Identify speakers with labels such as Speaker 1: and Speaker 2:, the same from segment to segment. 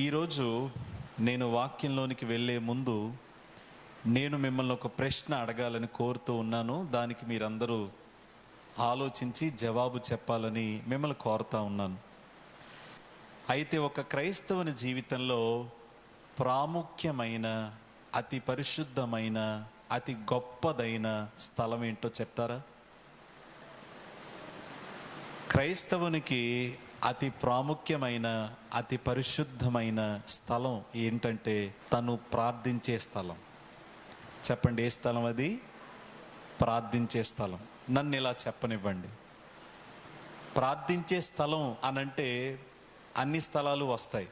Speaker 1: ఈరోజు నేను వాక్యంలోనికి వెళ్ళే ముందు నేను మిమ్మల్ని ఒక ప్రశ్న అడగాలని కోరుతూ ఉన్నాను. దానికి మీరందరూ ఆలోచించి జవాబు చెప్పాలని మిమ్మల్ని కోరుతా ఉన్నాను. అయితే ఒక క్రైస్తవుని జీవితంలో ప్రాముఖ్యమైన, అతి పరిశుద్ధమైన, అతి గొప్పదైన స్థలం ఏంటో చెప్తారా? క్రైస్తవునికి అతి ప్రాముఖ్యమైన, అతి పరిశుద్ధమైన స్థలం ఏంటంటే తను ప్రార్థించే స్థలం. చెప్పండి, ఏ స్థలం అది? ప్రార్థించే స్థలం. నన్ను ఇలా చెప్పనివ్వండి. ప్రార్థించే స్థలం అనంటే అన్ని స్థలాలు వస్తాయి.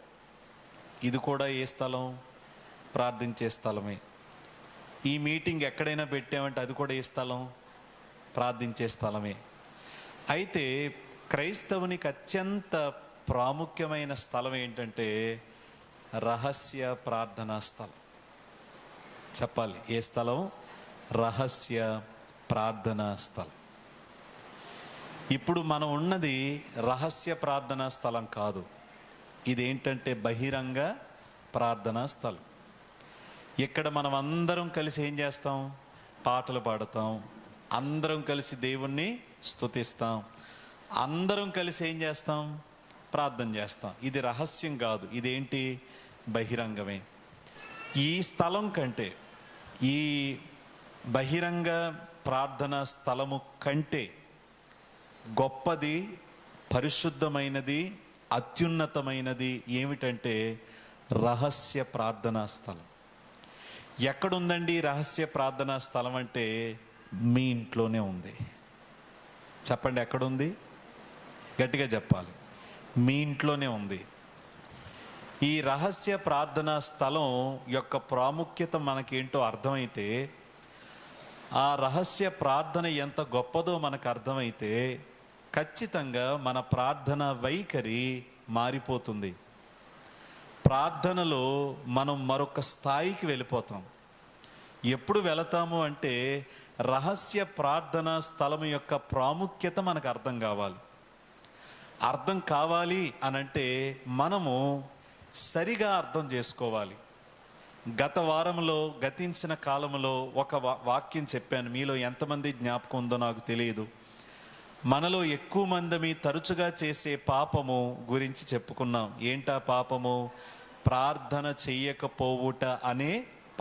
Speaker 1: ఇది కూడా ఏ స్థలం? ప్రార్థించే స్థలమే. ఈ మీటింగ్ ఎక్కడైనా పెట్టామంటే అది కూడా ఏ స్థలం? ప్రార్థించే స్థలమే. అయితే క్రైస్తవునికి అత్యంత ప్రాముఖ్యమైన స్థలం ఏంటంటే రహస్య ప్రార్థనా స్థలం. చెప్పాలి, ఏ స్థలం? రహస్య ప్రార్థనా స్థలం. ఇప్పుడు మనం ఉన్నది రహస్య ప్రార్థనా స్థలం కాదు. ఇదేంటంటే బహిరంగ ప్రార్థనా స్థలం. ఇక్కడ మనం అందరం కలిసి ఏం చేస్తాం? పాటలు పాడతాం, అందరం కలిసి దేవుణ్ణి స్తుతిస్తాం, అందరం కలిసి ఏం చేస్తాం? ప్రార్థన చేస్తాం. ఇది రహస్యం కాదు, ఇదేంటి? బహిరంగమే. ఈ స్థలం కంటే, ఈ బహిరంగ ప్రార్థన స్థలము కంటే గొప్పది, పరిశుద్ధమైనది, అత్యున్నతమైనది ఏమిటంటే రహస్య ప్రార్థనా స్థలం. ఎక్కడుందండి రహస్య ప్రార్థనా స్థలం అంటే మీ ఇంట్లోనే ఉంది. చెప్పండి, ఎక్కడుంది? గట్టిగా చెప్పాలి. మీ ఇంట్లోనే ఉంది. ఈ రహస్య ప్రార్థనా స్థలం యొక్క ప్రాముఖ్యత మనకేంటో అర్థమైతే, ఆ రహస్య ప్రార్థన ఎంత గొప్పదో మనకు అర్థమైతే ఖచ్చితంగా మన ప్రార్థన వైఖరి మారిపోతుంది. ప్రార్థనలో మనం మరొక స్థాయికి వెళ్ళిపోతాం. ఎప్పుడు వెళతాము అంటే రహస్య ప్రార్థనా స్థలం యొక్క ప్రాముఖ్యత మనకు అర్థం కావాలి. అర్థం కావాలి అనంటే మనము సరిగా అర్థం చేసుకోవాలి. గత వారంలో, గతించిన కాలంలో ఒక వాక్యం చెప్పాను. మీలో ఎంతమంది జ్ఞాపకం ఉందో నాకు తెలియదు. మనలో ఎక్కువ మంది తరచుగా చేసే పాపము గురించి చెప్పుకున్నాం. ఏంటా పాపము? ప్రార్థన చెయ్యకపోవుట అనే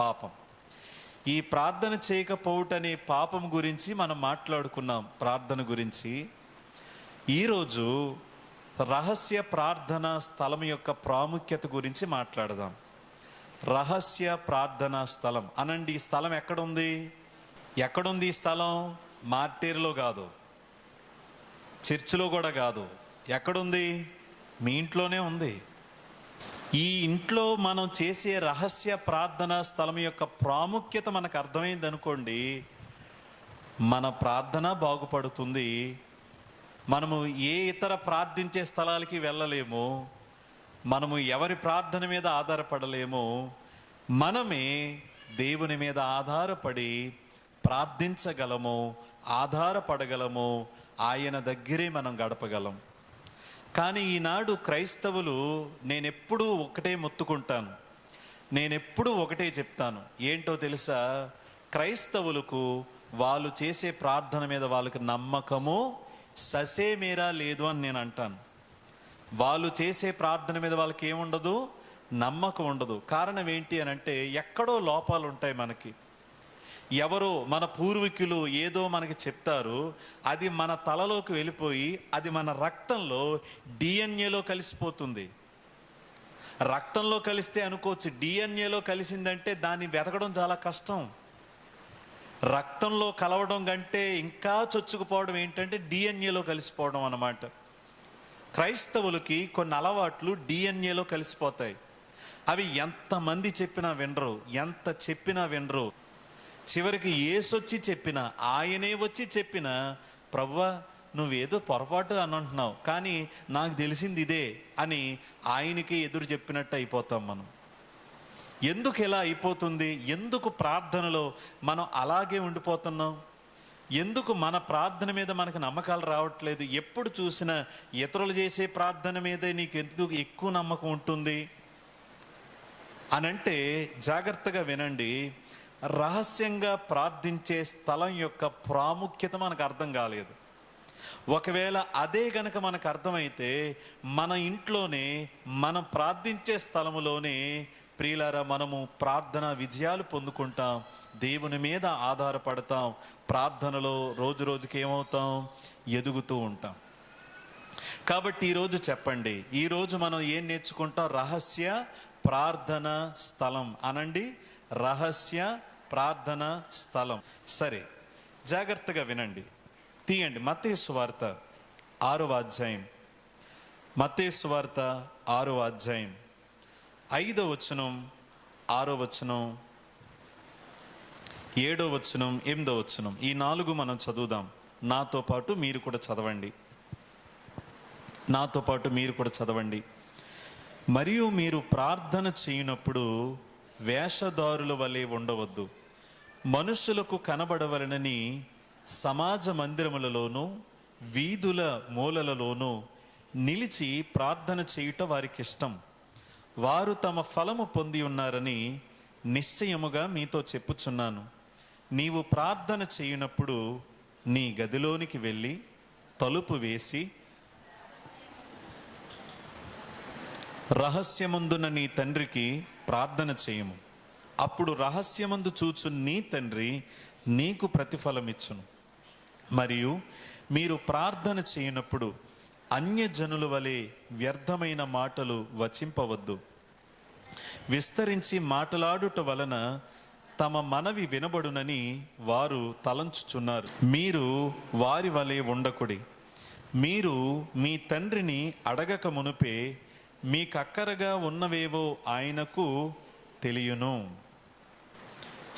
Speaker 1: పాపం. ఈ ప్రార్థన చేయకపోవుట అనే పాపం గురించి మనం మాట్లాడుకున్నాం, ప్రార్థన గురించి. ఈరోజు రహస్య ప్రార్థనా స్థలం యొక్క ప్రాముఖ్యత గురించి మాట్లాడదాం. రహస్య ప్రార్థనా స్థలం అనండి. ఈ స్థలం ఎక్కడుంది? ఎక్కడుంది ఈ స్థలం? మార్టేరులో కాదు, చర్చిలో కూడా కాదు. ఎక్కడుంది? మీ ఇంట్లోనే ఉంది. ఈ ఇంట్లో మనం చేసే రహస్య ప్రార్థనా స్థలం యొక్క ప్రాముఖ్యత మనకు అర్థమైంది అనుకోండి, మన ప్రార్థన బాగుపడుతుంది. మనము ఏ ఇతర ప్రార్థించే స్థలాలకి వెళ్ళలేము, మనము ఎవరి ప్రార్థన మీద ఆధారపడలేము. మనమే దేవుని మీద ఆధారపడి ప్రార్థించగలము, ఆధారపడగలము, ఆయన దగ్గరే మనం గడపగలం. కానీ ఈనాడు క్రైస్తవులు, నేనెప్పుడూ ఒకటే మొత్తుకుంటాను, నేనెప్పుడూ ఒకటే చెప్తాను. ఏంటో తెలుసా? క్రైస్తవులకు వాళ్ళు చేసే ప్రార్థన మీద వాళ్ళకి నమ్మకము ససేమేరా లేదు అని నేను అంటాను. వాళ్ళు చేసే ప్రార్థన మీద వాళ్ళకి ఏముండదు? నమ్మకం ఉండదు. కారణం ఏంటి అని అంటే ఎక్కడో లోపాలు ఉంటాయి మనకి. ఎవరో మన పూర్వీకులు ఏదో మనకి చెప్తారు, అది మన తలలోకి వెళ్ళిపోయి అది మన రక్తంలో డిఎన్ఏలో కలిసిపోతుంది. రక్తంలో కలిస్తే అనుకోవచ్చు, డిఎన్ఏలో కలిసిందంటే దాన్ని వెతకడం చాలా కష్టం. రక్తంలో కలవడం కంటే ఇంకా చొచ్చుకుపోవడం ఏంటంటే డిఎన్ఏలో కలిసిపోవడం అన్నమాట. క్రైస్తవులకి కొన్ని అలవాట్లు డిఎన్ఏలో కలిసిపోతాయి. అవి ఎంతమంది చెప్పినా వినరు, ఎంత చెప్పినా వినరు. చివరికి యేసొచ్చి చెప్పినా, ఆయనే వచ్చి చెప్పినా, ప్రభువా నువ్వేదో పొరపాటు అని అంటున్నావు, కానీ నాకు తెలిసింది ఇదే అని ఆయనకే ఎదురు చెప్పినట్టు అయిపోతాం మనం. ఎందుకు ఇలా అయిపోతుంది? ఎందుకు ప్రార్థనలో మనం అలాగే ఉండిపోతున్నాం? ఎందుకు మన ప్రార్థన మీద మనకు నమ్మకాలు రావట్లేదు? ఎప్పుడు చూసినా ఇతరులు చేసే ప్రార్థన మీదే నీకు ఎందుకు ఎక్కువ నమ్మకం ఉంటుంది? అనంటే జాగ్రత్తగా వినండి, రహస్యంగా ప్రార్థించే స్థలం యొక్క ప్రాముఖ్యత మనకు అర్థం కాలేదు. ఒకవేళ అదే గనక మనకు అర్థమైతే మన ఇంట్లోనే మనం ప్రార్థించే స్థలములోనే ప్రియులారా మనము ప్రార్థన విజయాలు పొందుకుంటాం, దేవుని మీద ఆధారపడతాం, ప్రార్థనలో రోజు రోజుకి ఏమవుతాం, ఎదుగుతూ ఉంటాం. కాబట్టి ఈరోజు చెప్పండి, ఈరోజు మనం ఏం నేర్చుకుంటాం? రహస్య ప్రార్థన స్థలం అనండి, రహస్య ప్రార్థన స్థలం. సరే, జాగ్రత్తగా వినండి, తీయండి మత్తయి సువార్త 6వ అధ్యాయం, మత్తయి సువార్త 6వ అధ్యాయం 5వ వచనం, 6వ వచనం, 7వ వచనం, 8వ వచనం, ఈ 4 మనం చదువుదాం. నాతో పాటు మీరు కూడా చదవండి, నాతో పాటు మీరు కూడా చదవండి. మరియు మీరు ప్రార్థన చేయనప్పుడు వేషధారుల వలె ఉండవద్దు, మనుషులకు కనబడవలనని సమాజ మందిరములలోనూ వీధుల మూలలలోనూ నిలిచి ప్రార్థన చేయుట వారికి ఇష్టం. వారు తమ ఫలము పొంది ఉన్నారని నిశ్చయముగా మీతో చెప్పుచున్నాను. నీవు ప్రార్థన చేయునప్పుడు నీ గదిలోనికి వెళ్ళి తలుపు వేసి రహస్యమందున నీ తండ్రికి ప్రార్థన చేయము. అప్పుడు రహస్యమందు చూచు నీ తండ్రి నీకు ప్రతిఫలమిచ్చును. మరియు మీరు ప్రార్థన చేయనప్పుడు అన్యజనుల వలె వ్యర్థమైన మాటలు వచింపవద్దు. విస్తరించి మాట్లాడుట వలన తమ మనవి వినబడునని వారు తలంచుచున్నారు. మీరు వారి వలె ఉండకుడి. మీరు మీ తండ్రిని అడగక మునుపే మీకక్కరగా ఉన్నవేవో ఆయనకు తెలియను.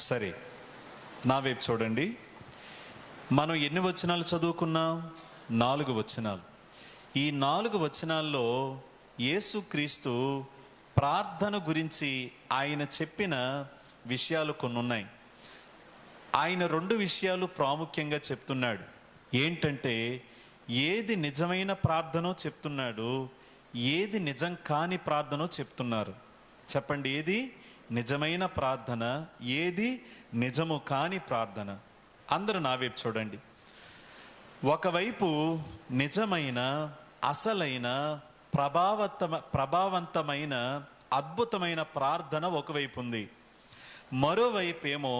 Speaker 1: సరే, నా వైపు చూడండి. మనం ఎన్ని వచనాలు చదువుకున్నాం? 4 వచనాలు. ఈ 4 వచనాల్లో యేసుక్రీస్తు ప్రార్థన గురించి ఆయన చెప్పిన విషయాలు కొన్ని ఉన్నాయి. ఆయన 2 విషయాలు ప్రాముఖ్యంగా చెప్తున్నాడు. ఏంటంటే, ఏది నిజమైన ప్రార్థనో చెప్తున్నాడు, ఏది నిజం కాని ప్రార్థనో చెప్తున్నారు. చెప్పండి, ఏది నిజమైన ప్రార్థన, ఏది నిజము కాని ప్రార్థన? అందరూ నా వైపు చూడండి. ఒకవైపు నిజమైన, అసలైన, ప్రభావవంతమైన, అద్భుతమైన ప్రార్థన ఒకవైపు ఉంది. మరోవైపు ఏమో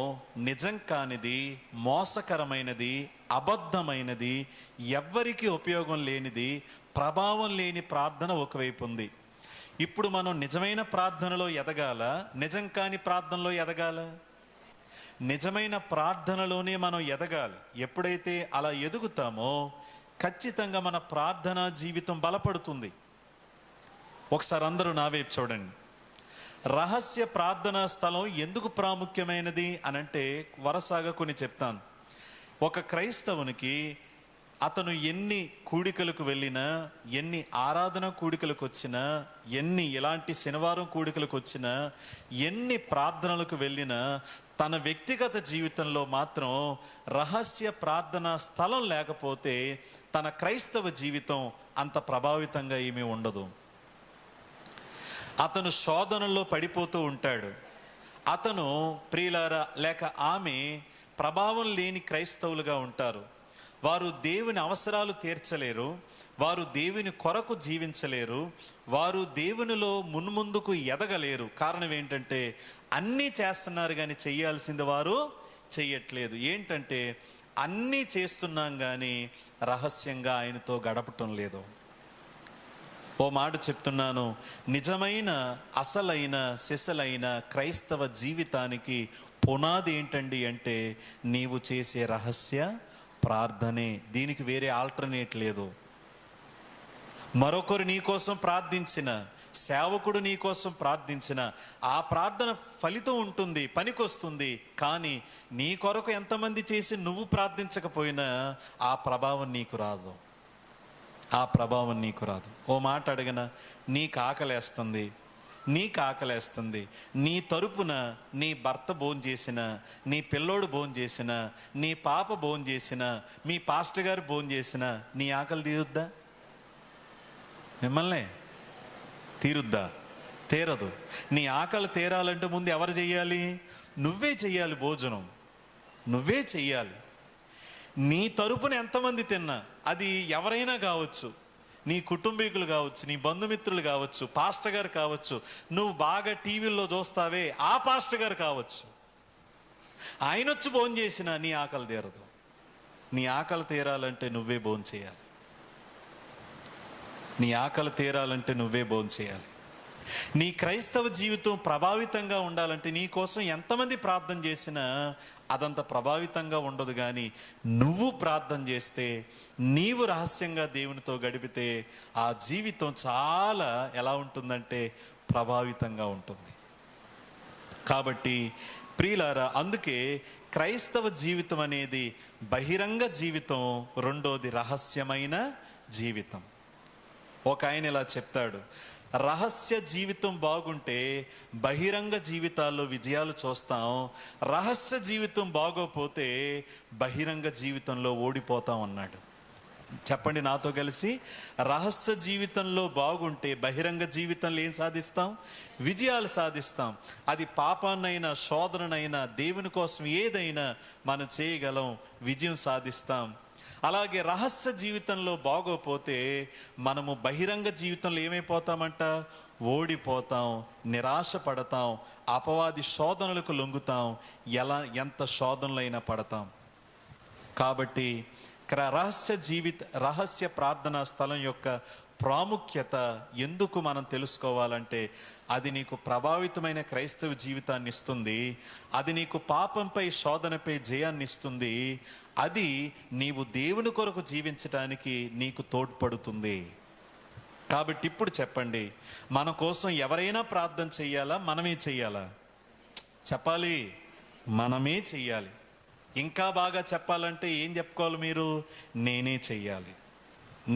Speaker 1: నిజం కానిది, మోసకరమైనది, అబద్ధమైనది, ఎవ్వరికీ ఉపయోగం లేనిది, ప్రభావం లేని ప్రార్థన ఒకవైపు ఉంది. ఇప్పుడు మనం నిజమైన ప్రార్థనలో ఎదగాల, నిజం కాని ప్రార్థనలో ఎదగాల? నిజమైన ప్రార్థనలోనే మనం ఎదగాలి. ఎప్పుడైతే అలా ఎదుగుతామో ఖచ్చితంగా మన ప్రార్థనా జీవితం బలపడుతుంది. ఒకసారి అందరూ నా వైపు చూడండి. రహస్య ప్రార్థనా స్థలం ఎందుకు ప్రాముఖ్యమైనది అనంటే వరుసగా కొన్ని చెప్తాను. ఒక క్రైస్తవునికి అతను ఎన్ని కూడికలకు వెళ్ళినా, ఎన్ని ఆరాధన కూడికలకు వచ్చినా, ఎన్ని ఇలాంటి శనివారం కూడికలకు వచ్చినా, ఎన్ని ప్రార్థనలకు వెళ్ళినా, తన వ్యక్తిగత జీవితంలో మాత్రం రహస్య ప్రార్థనా స్థలం లేకపోతే తన క్రైస్తవ జీవితం అంత ప్రభావితంగా ఏమీ ఉండదు. అతను శోధనలో పడిపోతూ ఉంటాడు. అతను ప్రియులారా లేక ఆమె ప్రభావం లేని క్రైస్తవులుగా ఉంటారు. వారు దేవుని అవసరాలు తీర్చలేరు, వారు దేవుని కొరకు జీవించలేరు, వారు దేవునిలో మున్ముందుకు ఎదగలేరు. కారణం ఏంటంటే అన్నీ చేస్తున్నారు కానీ చెయ్యాల్సింది వారు చెయ్యట్లేదు. ఏంటంటే అన్నీ చేస్తున్నాం కానీ రహస్యంగా ఆయనతో గడపటం లేదు. ఓ మాట చెప్తున్నాను, నిజమైన, అసలైన, సిసలైన క్రైస్తవ జీవితానికి పునాది ఏంటండి అంటే నీవు చేసే రహస్య ప్రార్థనే. దీనికి వేరే ఆల్టర్నేట్ లేదు. మరొకరు నీ కోసం ప్రార్థించిన, సేవకుడు నీ కోసం ప్రార్థించిన ఆ ప్రార్థన ఫలితం ఉంటుంది, పనికొస్తుంది. కానీ నీ కొరకు ఎంతమంది చేసి నువ్వు ప్రార్థించకపోయినా ఆ ప్రభావం నీకు రాదు, ఆ ప్రభావం నీకు రాదు. ఓ మాట అడిగిన, నీకు ఆకలేస్తుంది, నీకు ఆకలేస్తుంది, నీ తరపున నీ భర్త భోంచేసిన, నీ పిల్లోడు భోంచేసిన, నీ పాప భోంచేసిన, మీ పాస్టర్ గారు భోంచేసిన నీ ఆకలి తీరుద్దా? మిమ్మల్ని తీరుద్దా? తీరదు. నీ ఆకలి తీరాలంటే ముందు ఎవరు చెయ్యాలి? నువ్వే చెయ్యాలి. భోజనం నువ్వే చెయ్యాలి. నీ తరపున ఎంతమంది తిన్నా, అది ఎవరైనా కావచ్చు, నీ కుటుంబీకులు కావచ్చు, నీ బంధుమిత్రులు కావచ్చు, పాస్టర్ గారు కావచ్చు, నువ్వు బాగా టీవీల్లో చూస్తావే ఆ పాస్టర్ గారు కావచ్చు, ఆయన వచ్చి భోజనం చేసినా నీ ఆకలి తీరదు. నీ ఆకలి తీరాలంటే నువ్వే భోజనం చేయాలి. నీ ఆకలి తీరాలంటే నువ్వే భోజనం చేయాలి. నీ క్రైస్తవ జీవితం ప్రభావితంగా ఉండాలంటే నీ కోసం ఎంతమంది ప్రార్థన చేసినా అదంత ప్రభావితంగా ఉండదు. కానీ నువ్వు ప్రార్థన చేస్తే, నీవు రహస్యంగా దేవునితో గడిపితే ఆ జీవితం చాలా ఎలా ఉంటుందంటే ప్రభావితంగా ఉంటుంది. కాబట్టి ప్రియులారా, అందుకే క్రైస్తవ జీవితం అనేది బహిరంగ జీవితం, రెండోది రహస్యమైన జీవితం. ఒక ఆయన ఇలా చెప్తాడు, రహస్య జీవితం బాగుంటే బహిరంగ జీవితాల్లో విజయాలు చూస్తాం, రహస్య జీవితం బాగోపోతే బహిరంగ జీవితంలో ఓడిపోతాం అన్నాడు. చెప్పండి నాతో కలిసి, రహస్య జీవితంలో బాగుంటే బహిరంగ జీవితంలో ఏం సాధిస్తాం? విజయాలు సాధిస్తాం. అది పాపాన్నైనా శోధననైనా దేవుని కోసం ఏదైనా మనం చేయగలం, విజయం సాధిస్తాం. అలాగే రహస్య జీవితంలో బాగోపోతే మనము బహిరంగ జీవితంలో ఏమైపోతామంట? ఓడిపోతాం, నిరాశ పడతాం, అపవాది శోధనలకు లొంగుతాం, ఎంత శోధనలైనా పడతాం. కాబట్టి రహస్య ప్రార్థనా స్థలం యొక్క ప్రాముఖ్యత ఎందుకు మనం తెలుసుకోవాలంటే, అది నీకు ప్రభావితమైన క్రైస్తవ జీవితాన్ని ఇస్తుంది, అది నీకు పాపంపై శోధనపై జయాన్ని ఇస్తుంది, అది నీవు దేవుని కొరకు జీవించడానికి నీకు తోడ్పడుతుంది. కాబట్టి ఇప్పుడు చెప్పండి, మన కోసం ఎవరైనా ప్రార్థన చెయ్యాలా, మనమే చెయ్యాలా? చెప్పాలి, మనమే చెయ్యాలి. ఇంకా బాగా చెప్పాలంటే ఏం చెప్పుకోవాలి మీరు? నేనే చెయ్యాలి,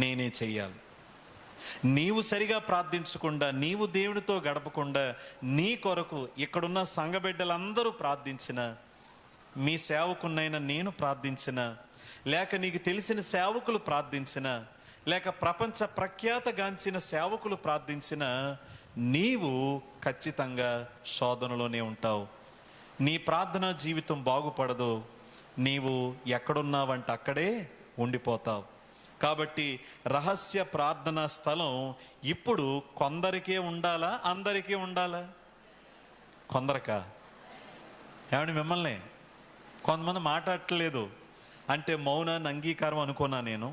Speaker 1: నేనే చెయ్యాలి. నీవు సరిగా ప్రార్థించకుండా, నీవు దేవునితో గడపకుండా, నీ కొరకు ఇక్కడున్న సంఘ బిడ్డలందరూ ప్రార్థించిన, మీ సేవకున్నైనా నేను ప్రార్థించిన, లేక నీకు తెలిసిన సేవకులు ప్రార్థించిన, లేక ప్రపంచ ప్రఖ్యాతగాంచిన సేవకులు ప్రార్థించిన, నీవు ఖచ్చితంగా శోధనలోనే ఉంటావు. నీ ప్రార్థనా జీవితం బాగుపడదు. నీవు ఎక్కడున్నావంటే అక్కడే ఉండిపోతావు. కాబట్టి రహస్య ప్రార్థనా స్థలం ఇప్పుడు కొందరికే ఉండాలా, అందరికీ ఉండాలా? కొందరికా? ఏమండి మిమ్మల్ని కొంతమంది మాట్లాడట్లేదు అంటే మౌనాన్ని అంగీకారం అనుకున్నా నేను.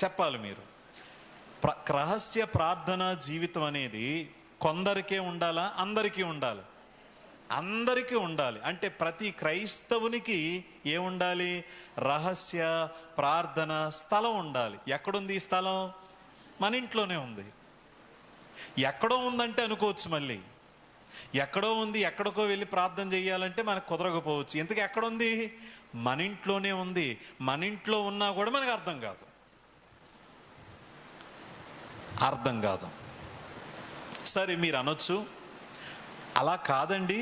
Speaker 1: చెప్పాలి మీరు, రహస్య ప్రార్థనా జీవితం అనేది కొందరికే ఉండాలా, అందరికీ ఉండాలి? అందరికీ ఉండాలి. అంటే ప్రతి క్రైస్తవునికి ఏముండాలి? రహస్య ప్రార్థన స్థలం ఉండాలి. ఎక్కడుంది ఈ స్థలం? మన ఇంట్లోనే ఉంది. ఎక్కడో ఉందంటే అనుకోవచ్చు, మళ్ళీ ఎక్కడో ఉంది, ఎక్కడికో వెళ్ళి ప్రార్థన చేయాలంటే మనకు కుదరకపోవచ్చు. ఇంతకీ ఎక్కడుంది? మన ఇంట్లోనే ఉంది. మన ఇంట్లో ఉన్నా కూడా మనకు అర్థం కాదు. సరే, మీరు అనొచ్చు, అలా కాదండి,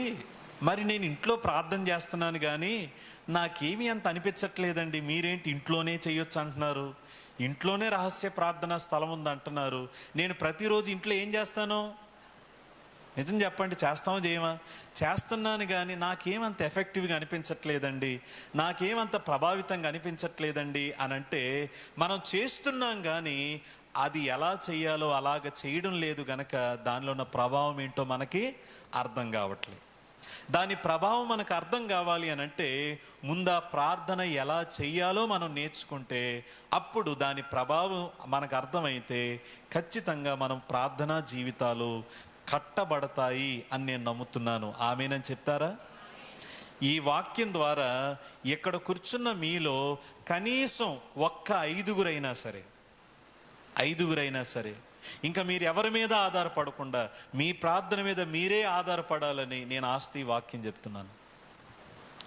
Speaker 1: మరి నేను ఇంట్లో ప్రార్థన చేస్తున్నాను కానీ నాకేమీ అంత అనిపించట్లేదండి, మీరేంటి ఇంట్లోనే చేయొచ్చు అంటున్నారు, ఇంట్లోనే రహస్య ప్రార్థనా స్థలం ఉంది అంటున్నారు, నేను ప్రతిరోజు ఇంట్లో ఏం చేస్తాను? నిజం చెప్పండి, చేస్తామో చేయమా? చేస్తున్నాను కానీ నాకేమంత ఎఫెక్టివ్గా అనిపించట్లేదండి, నాకేమంత ప్రభావితంగా అనిపించట్లేదండి అని అంటే మనం చేస్తున్నాం కానీ అది ఎలా చేయాలో అలాగ చేయడం లేదు గనక దానిలో ఉన్న ప్రభావం ఏంటో మనకి అర్థం కావట్లేదు. దాని ప్రభావం మనకు అర్థం కావాలి అని అంటే ముందు ఆ ప్రార్థన ఎలా చెయ్యాలో మనం నేర్చుకుంటే, అప్పుడు దాని ప్రభావం మనకు అర్థమైతే ఖచ్చితంగా మనం ప్రార్థనా జీవితాలు కట్టబడతాయి అని నేను నమ్ముతున్నాను. ఆమేనని చెప్తారా? ఈ వాక్యం ద్వారా ఇక్కడ కూర్చున్న మీలో కనీసం ఒక్క ఐదుగురైనా సరే, ఇంకా మీరు ఎవరి మీద ఆధారపడకుండా మీ ప్రార్థన మీద మీరే ఆధారపడాలని నేను ఆస్తి వాక్యం చెప్తున్నాను.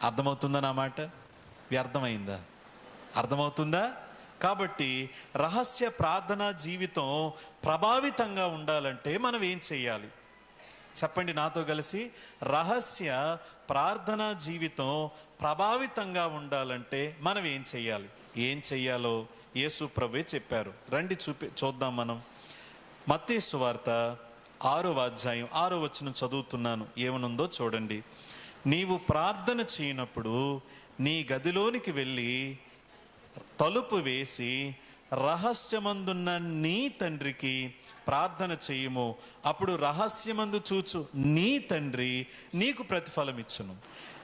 Speaker 1: అర్థమవుతుందా నా మాట? వ్యర్థమైందా? అర్థమవుతుందా? కాబట్టి రహస్య ప్రార్థనా జీవితం ప్రభావితంగా ఉండాలంటే మనం ఏం చేయాలి? చెప్పండి నాతో కలిసి, రహస్య ప్రార్థనా జీవితం ప్రభావితంగా ఉండాలంటే మనం ఏం చేయాలి? ఏం చెయ్యాలో యేసు ప్రభువే చెప్పారు. రండి చూద్దాం మనం. మత్తయి సువార్త 6వ అధ్యాయం 6వ వచనం చదువుతున్నాను, ఏమనుందో చూడండి. నీవు ప్రార్థన చేయనప్పుడు నీ గదిలోనికి వెళ్ళి తలుపు వేసి రహస్యమందున్న నీ తండ్రికి ప్రార్థన చేయుము. అప్పుడు రహస్యమందు చూచు నీ తండ్రి నీకు ప్రతిఫలం ఇచ్చును.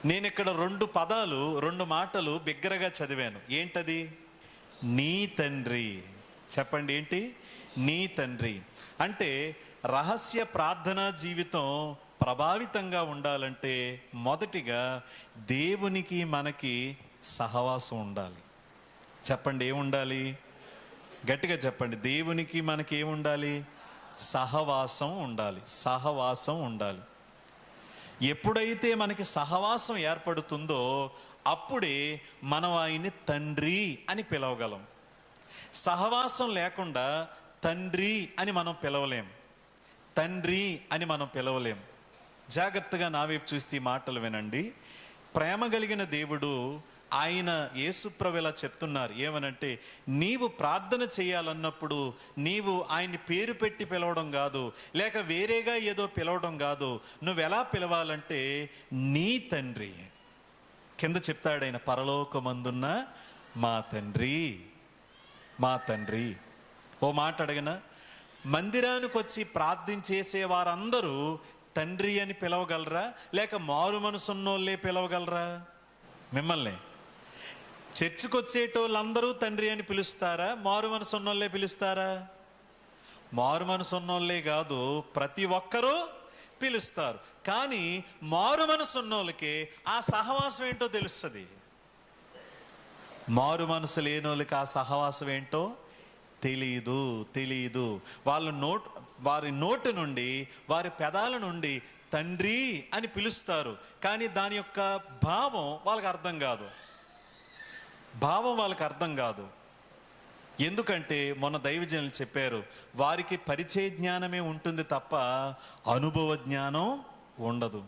Speaker 1: నేను ఇక్కడ 2 మాటలు బిగ్గరగా చదివాను. ఏంటది? నీ తండ్రి. చెప్పండి, ఏంటి? నీ తండ్రి. అంటే రహస్య ప్రార్థనా జీవితం ప్రభావితంగా ఉండాలంటే మొదటిగా దేవునికి మనకి సహవాసం ఉండాలి. చెప్పండి, ఏముండాలి? గట్టిగా చెప్పండి. దేవునికి మనకి ఏముండాలి? సహవాసం ఉండాలి. సహవాసం ఉండాలి. ఎప్పుడైతే మనకి సహవాసం ఏర్పడుతుందో అప్పుడే మనం ఆయన్ని తండ్రి అని పిలవగలం. సహవాసం లేకుండా తండ్రి అని మనం పిలవలేం. తండ్రి అని మనం పిలవలేం. జాగ్రత్తగా నా వైపు చూస్తే ఈ మాటలు వినండి. ప్రేమ కలిగిన దేవుడు ఆయన యేసుప్రభు ఇలా చెప్తున్నారు. ఏమనంటే, నీవు ప్రార్థన చేయాలన్నప్పుడు నీవు ఆయన్ని పేరు పెట్టి పిలవడం కాదు, లేక వేరేగా ఏదో పిలవడం కాదు. నువ్వు ఎలా పిలవాలంటే నీ తండ్రి. కింద చెప్తాడు ఆయన, పరలోకమందున్న మా తండ్రి, మా తండ్రి. ఓ మాట అడగనా? మందిరానికి వచ్చి ప్రార్థించేసే వారందరూ తండ్రి అని పిలవగలరా, లేక మారు మనసున్నోళ్ళే పిలవగలరా? మిమ్మల్ని చర్చికి వచ్చేటోళ్ళందరూ తండ్రి అని పిలుస్తారా, మారు మనసు ఉన్నోళ్ళే పిలుస్తారా? మారు మనసు ఉన్నోళ్ళే కాదు, ప్రతి ఒక్కరూ పిలుస్తారు. కానీ మారు మనసు ఉన్నోళ్ళకి ఆ సహవాసం ఏంటో తెలుస్తుంది. మారు మనసు లేనోళ్ళకి ఆ సహవాసం ఏంటో తెలియదు. వారి నోటి నుండి, వారి పెదాల నుండి తండ్రి అని పిలుస్తారు, కానీ దాని యొక్క భావం వాళ్ళకి అర్థం కాదు. ఎందుకంటే మొన్న దైవజనులు చెప్పారు, వారికి పరిచయ జ్ఞానమే ఉంటుంది తప్ప అనుభవ జ్ఞానం ఉండదు.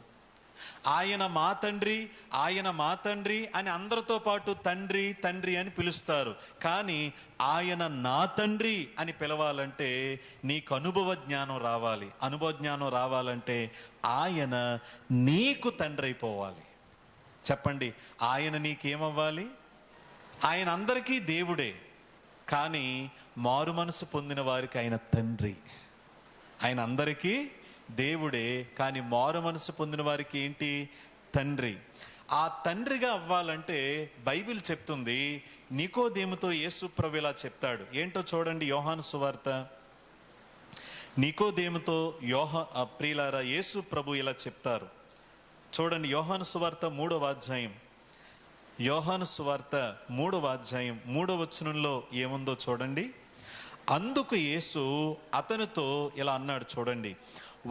Speaker 1: ఆయన మా తండ్రి అని అందరితో పాటు తండ్రి అని పిలుస్తారు. కానీ ఆయన నా తండ్రి అని పిలవాలంటే నీకు అనుభవ జ్ఞానం రావాలి. అనుభవ జ్ఞానం రావాలంటే ఆయన నీకు తండ్రి అయిపోవాలి. చెప్పండి, ఆయన నీకేమవ్వాలి? ఆయన అందరికీ దేవుడే, కానీ మారు మనసు పొందిన వారికి ఆయన తండ్రి. ఆయన అందరికీ దేవుడే, కానీ మారు మనసు పొందిన వారికి ఏంటి? తండ్రి. ఆ తండ్రిగా అవ్వాలంటే బైబిల్ చెప్తుంది, నికోదేముతో యేసు ప్రభు ఇలా చెప్తాడు. ఏంటో చూడండి, యోహాను సువార్త. నికోదేముతో ప్రియులారా యేసు ప్రభు ఇలా చెప్తారు. చూడండి, యోహాను సువార్త 3వ అధ్యాయం. యోహాను సువార్త 3వ అధ్యాయం 3వ వచనంలో ఏముందో చూడండి. అందుకు యేసు అతనితో ఇలా అన్నాడు. చూడండి,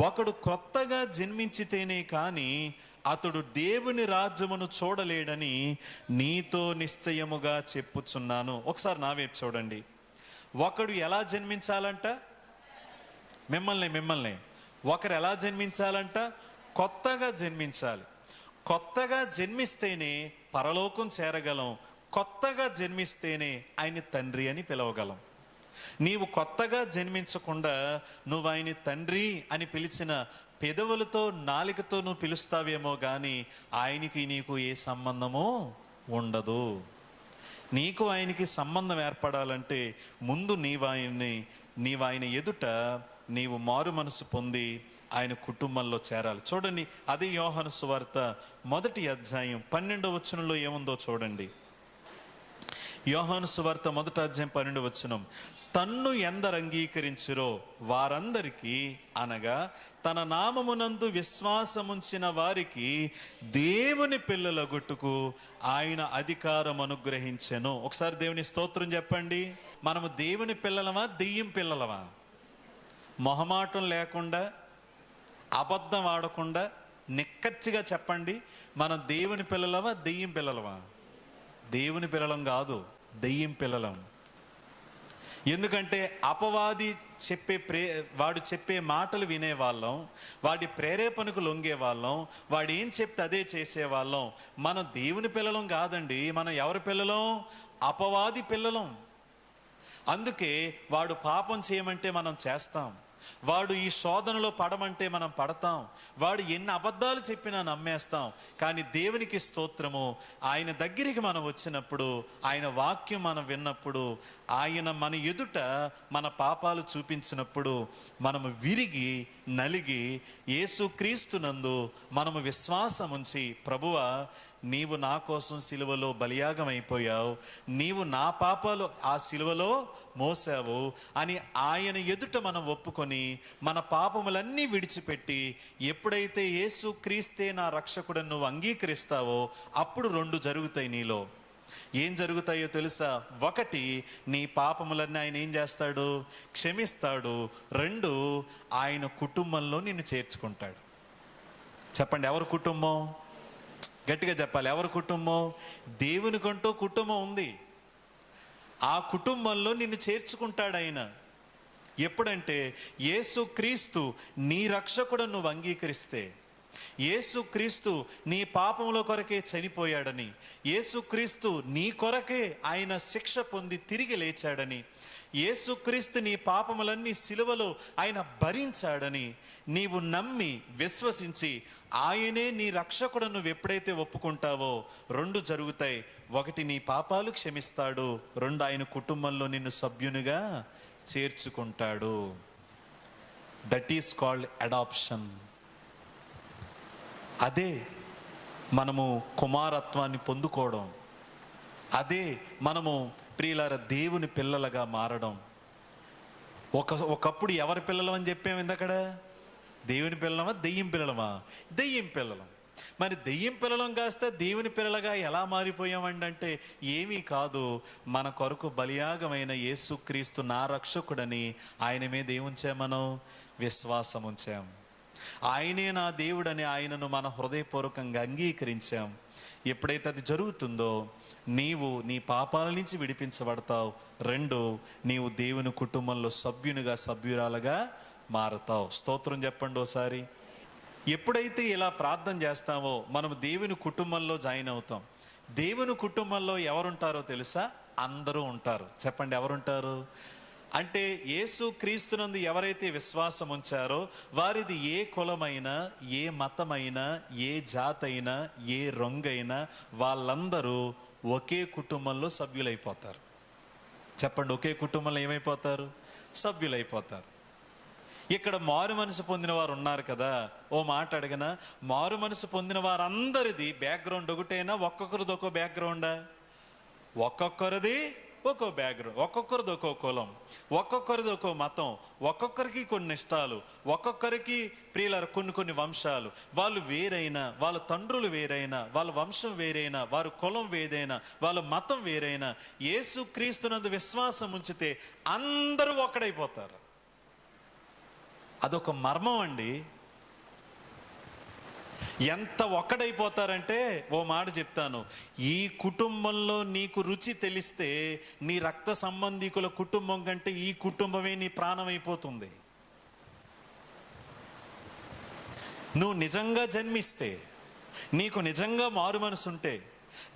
Speaker 1: ఒకడు క్రొత్తగా జన్మించితేనే కానీ అతడు దేవుని రాజ్యమును చూడలేడని నీతో నిశ్చయముగా చెప్పుచున్నాను. ఒకసారి నా వైపు చూడండి. ఒకడు ఎలా జన్మించాలంట? మిమ్మల్ని ఒకరు ఎలా జన్మించాలంట? కొత్తగా జన్మించాలి. కొత్తగా జన్మిస్తేనే పరలోకం చేరగలం. కొత్తగా జన్మిస్తేనే ఆయన్ని తండ్రి అని పిలవగలం. నీవు కొత్తగా జన్మించకుండా నువ్వు ఆయన తండ్రి అని పిలిచిన పెదవులతో, నాలుకతో నువ్వు పిలుస్తావేమో కానీ ఆయనకి నీకు ఏ సంబంధమో ఉండదు. నీకు ఆయనకి సంబంధం ఏర్పడాలంటే ముందు నీవు ఆయన ఎదుట నీవు మారు మనసు పొంది ఆయన కుటుంబంలో చేరాలి. చూడండి, అదే యోహాను సువార్త 1వ అధ్యాయం 12వ వచనంలో ఏముందో చూడండి. యోహాను సువార్త 1వ అధ్యాయం 12వ వచనం. తన్ను ఎందరు అంగీకరించురో వారందరికీ, అనగా తన నామమునందు విశ్వాసముంచిన వారికి దేవుని పిల్లలగుట్టుకు ఆయన అధికారం అనుగ్రహించెను. ఒకసారి దేవుని స్తోత్రం చెప్పండి. మనము దేవుని పిల్లలమా, దెయ్యం పిల్లలమా? మొహమాటం లేకుండా, అబద్ధం ఆడకుండా నిక్కచ్చిగా చెప్పండి, మనం దేవుని పిల్లలమా, దెయ్యం పిల్లలమా? దేవుని పిల్లలం కాదు, దెయ్యం పిల్లలం. ఎందుకంటే అపవాది వాడు చెప్పే మాటలు వినేవాళ్ళం, వాడి ప్రేరేపణకు లొంగే వాళ్ళం, వాడు ఏం చెప్తే అదే చేసేవాళ్ళం. మనం దేవుని పిల్లలం కాదండి. మనం ఎవరి పిల్లలం? అపవాది పిల్లలం. అందుకే వాడు పాపం చేయమంటే మనం చేస్తాం, వాడు ఈ శోధనలో పడమంటే మనం పడతాం, వాడు ఎన్ని అబద్ధాలు చెప్పినా నమ్మేస్తాం. కానీ దేవునికి స్తోత్రము, ఆయన దగ్గరికి మనం వచ్చినప్పుడు, ఆయన వాక్యం మనం విన్నప్పుడు, ఆయన మన ఎదుట మన పాపాలు చూపించినప్పుడు మనము విరిగి నలిగి యేసుక్రీస్తునందు మనము విశ్వాసం ఉంచి, ప్రభువా నీవు నా కోసం సిలువలో బలియాగం అయిపోయావు, నీవు నా పాపాలు ఆ సిలువలో మోసావు అని ఆయన ఎదుట మనం ఒప్పుకొని మన పాపములన్నీ విడిచిపెట్టి, ఎప్పుడైతే యేసు క్రీస్తే నా రక్షకుడని నువ్వు అంగీకరిస్తావో అప్పుడు రెండు జరుగుతాయి నీలో. ఏం జరుగుతాయో తెలుసా? ఒకటి, నీ పాపములన్నీ ఆయన ఏం చేస్తాడు? క్షమిస్తాడు. రెండు, ఆయన కుటుంబంలో నిన్ను చేర్చుకుంటాడు. చెప్పండి, ఎవరి కుటుంబం? గట్టిగా చెప్పాలి, ఎవరి కుటుంబం? దేవునికంటూ కుటుంబం ఉంది. ఆ కుటుంబంలో నిన్ను చేర్చుకుంటాడు ఆయన. ఎప్పుడంటే యేసుక్రీస్తు నీ రక్షకుడు నువ్వు అంగీకరిస్తే, యేసుక్రీస్తు నీ పాపముల కొరకే చనిపోయాడని, యేసుక్రీస్తు నీ కొరకే ఆయన శిక్ష పొంది తిరిగి లేచాడని, యేసుక్రీస్తు నీ పాపములన్నీ సిలువలో ఆయన భరించాడని నీవు నమ్మి విశ్వసించి ఆయనే నీ రక్షకుడు నువ్వు ఎప్పుడైతే ఒప్పుకుంటావో రెండు జరుగుతాయి. ఒకటి, నీ పాపాలు క్షమిస్తాడు. రెండు, ఆయన కుటుంబంలో నిన్ను సభ్యునిగా చేర్చుకుంటాడు. That is called adoption. అదే మనము కుమారత్వాన్ని పొందుకోవడం. అదే మనము ప్రియులార దేవుని పిల్లలుగా మారడం. ఒకప్పుడు ఎవరి పిల్లలం అని చెప్పాము అక్కడ? దేవుని పిల్లలమా దెయ్యం పిల్లలమా? దెయ్యం పిల్లలం. మరి దెయ్యం పిల్లలం కాస్త దేవుని పిల్లలుగా ఎలా మారిపోయామండి అంటే ఏమీ కాదు, మన కొరకు బలియాగమైన యేసుక్రీస్తు నా రక్షకుడని ఆయన మీద ఏముంచాం? మనం విశ్వాసం ఉంచాం. ఆయనే నా దేవుడని ఆయనను మన హృదయపూర్వకంగా అంగీకరించాం. ఎప్పుడైతే అది జరుగుతుందో నీవు నీ పాపాల నుంచి విడిపించబడతావు. రెండు, నీవు దేవుని కుటుంబంలో సభ్యునిగా సభ్యురాలుగా మారతావు. స్తోత్రం చెప్పండి ఒకసారి. ఎప్పుడైతే ఇలా ప్రార్థన చేస్తామో మనం దేవుని కుటుంబంలో జాయిన్ అవుతాం. దేవుని కుటుంబంలో ఎవరుంటారో తెలుసా? అందరూ ఉంటారు. చెప్పండి, ఎవరుంటారు అంటే యేసు క్రీస్తునందు ఎవరైతే విశ్వాసం ఉంచారో వారిది ఏ కులమైనా, ఏ మతమైనా, ఏ జాతైనా, ఏ రంగైనా వాళ్ళందరూ ఒకే కుటుంబంలో సభ్యులైపోతారు. చెప్పండి, ఒకే కుటుంబంలో ఏమైపోతారు? సభ్యులైపోతారు. ఇక్కడ మారు మనసు పొందిన వారు ఉన్నారు కదా, ఓ మాట అడిగిన, మారు మనసు పొందిన వారందరిది బ్యాక్గ్రౌండ్ ఒకటేనా? ఒక్కొక్కరిది ఒక్కో బ్యాక్గ్రౌండా? ఒక్కొక్కరిది ఒక్కో బ్యాక్గ్రౌండ్, ఒక్కొక్కరిది ఒక్కో కులం, ఒక్కొక్కరిది ఒక్కో మతం, ఒక్కొక్కరికి కొన్ని ఇష్టాలు, ఒక్కొక్కరికి ప్రియులారు కొన్ని వంశాలు. వాళ్ళు వేరైనా, వాళ్ళ తండ్రులు వేరైనా, వాళ్ళ వంశం వేరైనా, వారి కులం వేరైనా, వాళ్ళ మతం వేరైనా, యేసుక్రీస్తునందు విశ్వాసం ఉంచితే అందరూ ఒక్కడైపోతారు. అదొక మర్మం అండి. ఎంత ఒక్కడైపోతారంటే, ఓ మాట చెప్తాను, ఈ కుటుంబంలో నీకు రుచి తెలిస్తే నీ రక్త సంబంధికుల కుటుంబం కంటే ఈ కుటుంబమే నీ ప్రాణం అయిపోతుంది. నువ్వు నిజంగా జన్మిస్తే, నీకు నిజంగా మారు మనసు ఉంటే,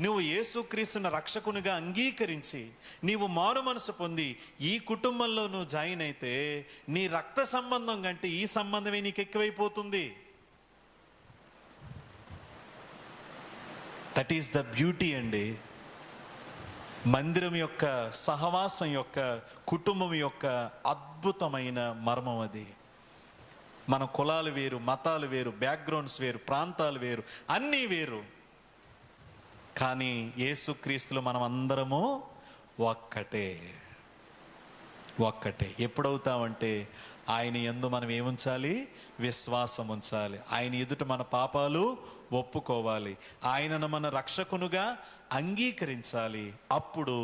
Speaker 1: నువ్వు యేసుక్రీస్తుని రక్షకునిగా అంగీకరించి నీవు మారు మనసు పొంది ఈ కుటుంబంలో నువ్వు జాయిన్ అయితే నీ రక్త సంబంధం కంటే ఈ సంబంధమే నీకు ఎక్కువైపోతుంది. దట్ ఈస్ ద బ్యూటీ అండి. మందిరం యొక్క, సహవాసం యొక్క, కుటుంబం యొక్క అద్భుతమైన మర్మం అది. మన కులాలు వేరు, మతాలు వేరు, బ్యాక్గ్రౌండ్స్ వేరు, ప్రాంతాలు వేరు, అన్నీ వేరు. కానీ యేసుక్రీస్తులో మనం అందరము ఒక్కటే. ఎప్పుడవుతామంటే ఆయన యందు మనం ఏముంచాలి? విశ్వాసం ఉంచాలి. ఆయన ఎదుట మన పాపాలు ఒప్పుకోవాలి. ఆయనను మన రక్షకునుగా అంగీకరించాలి. అప్పుడు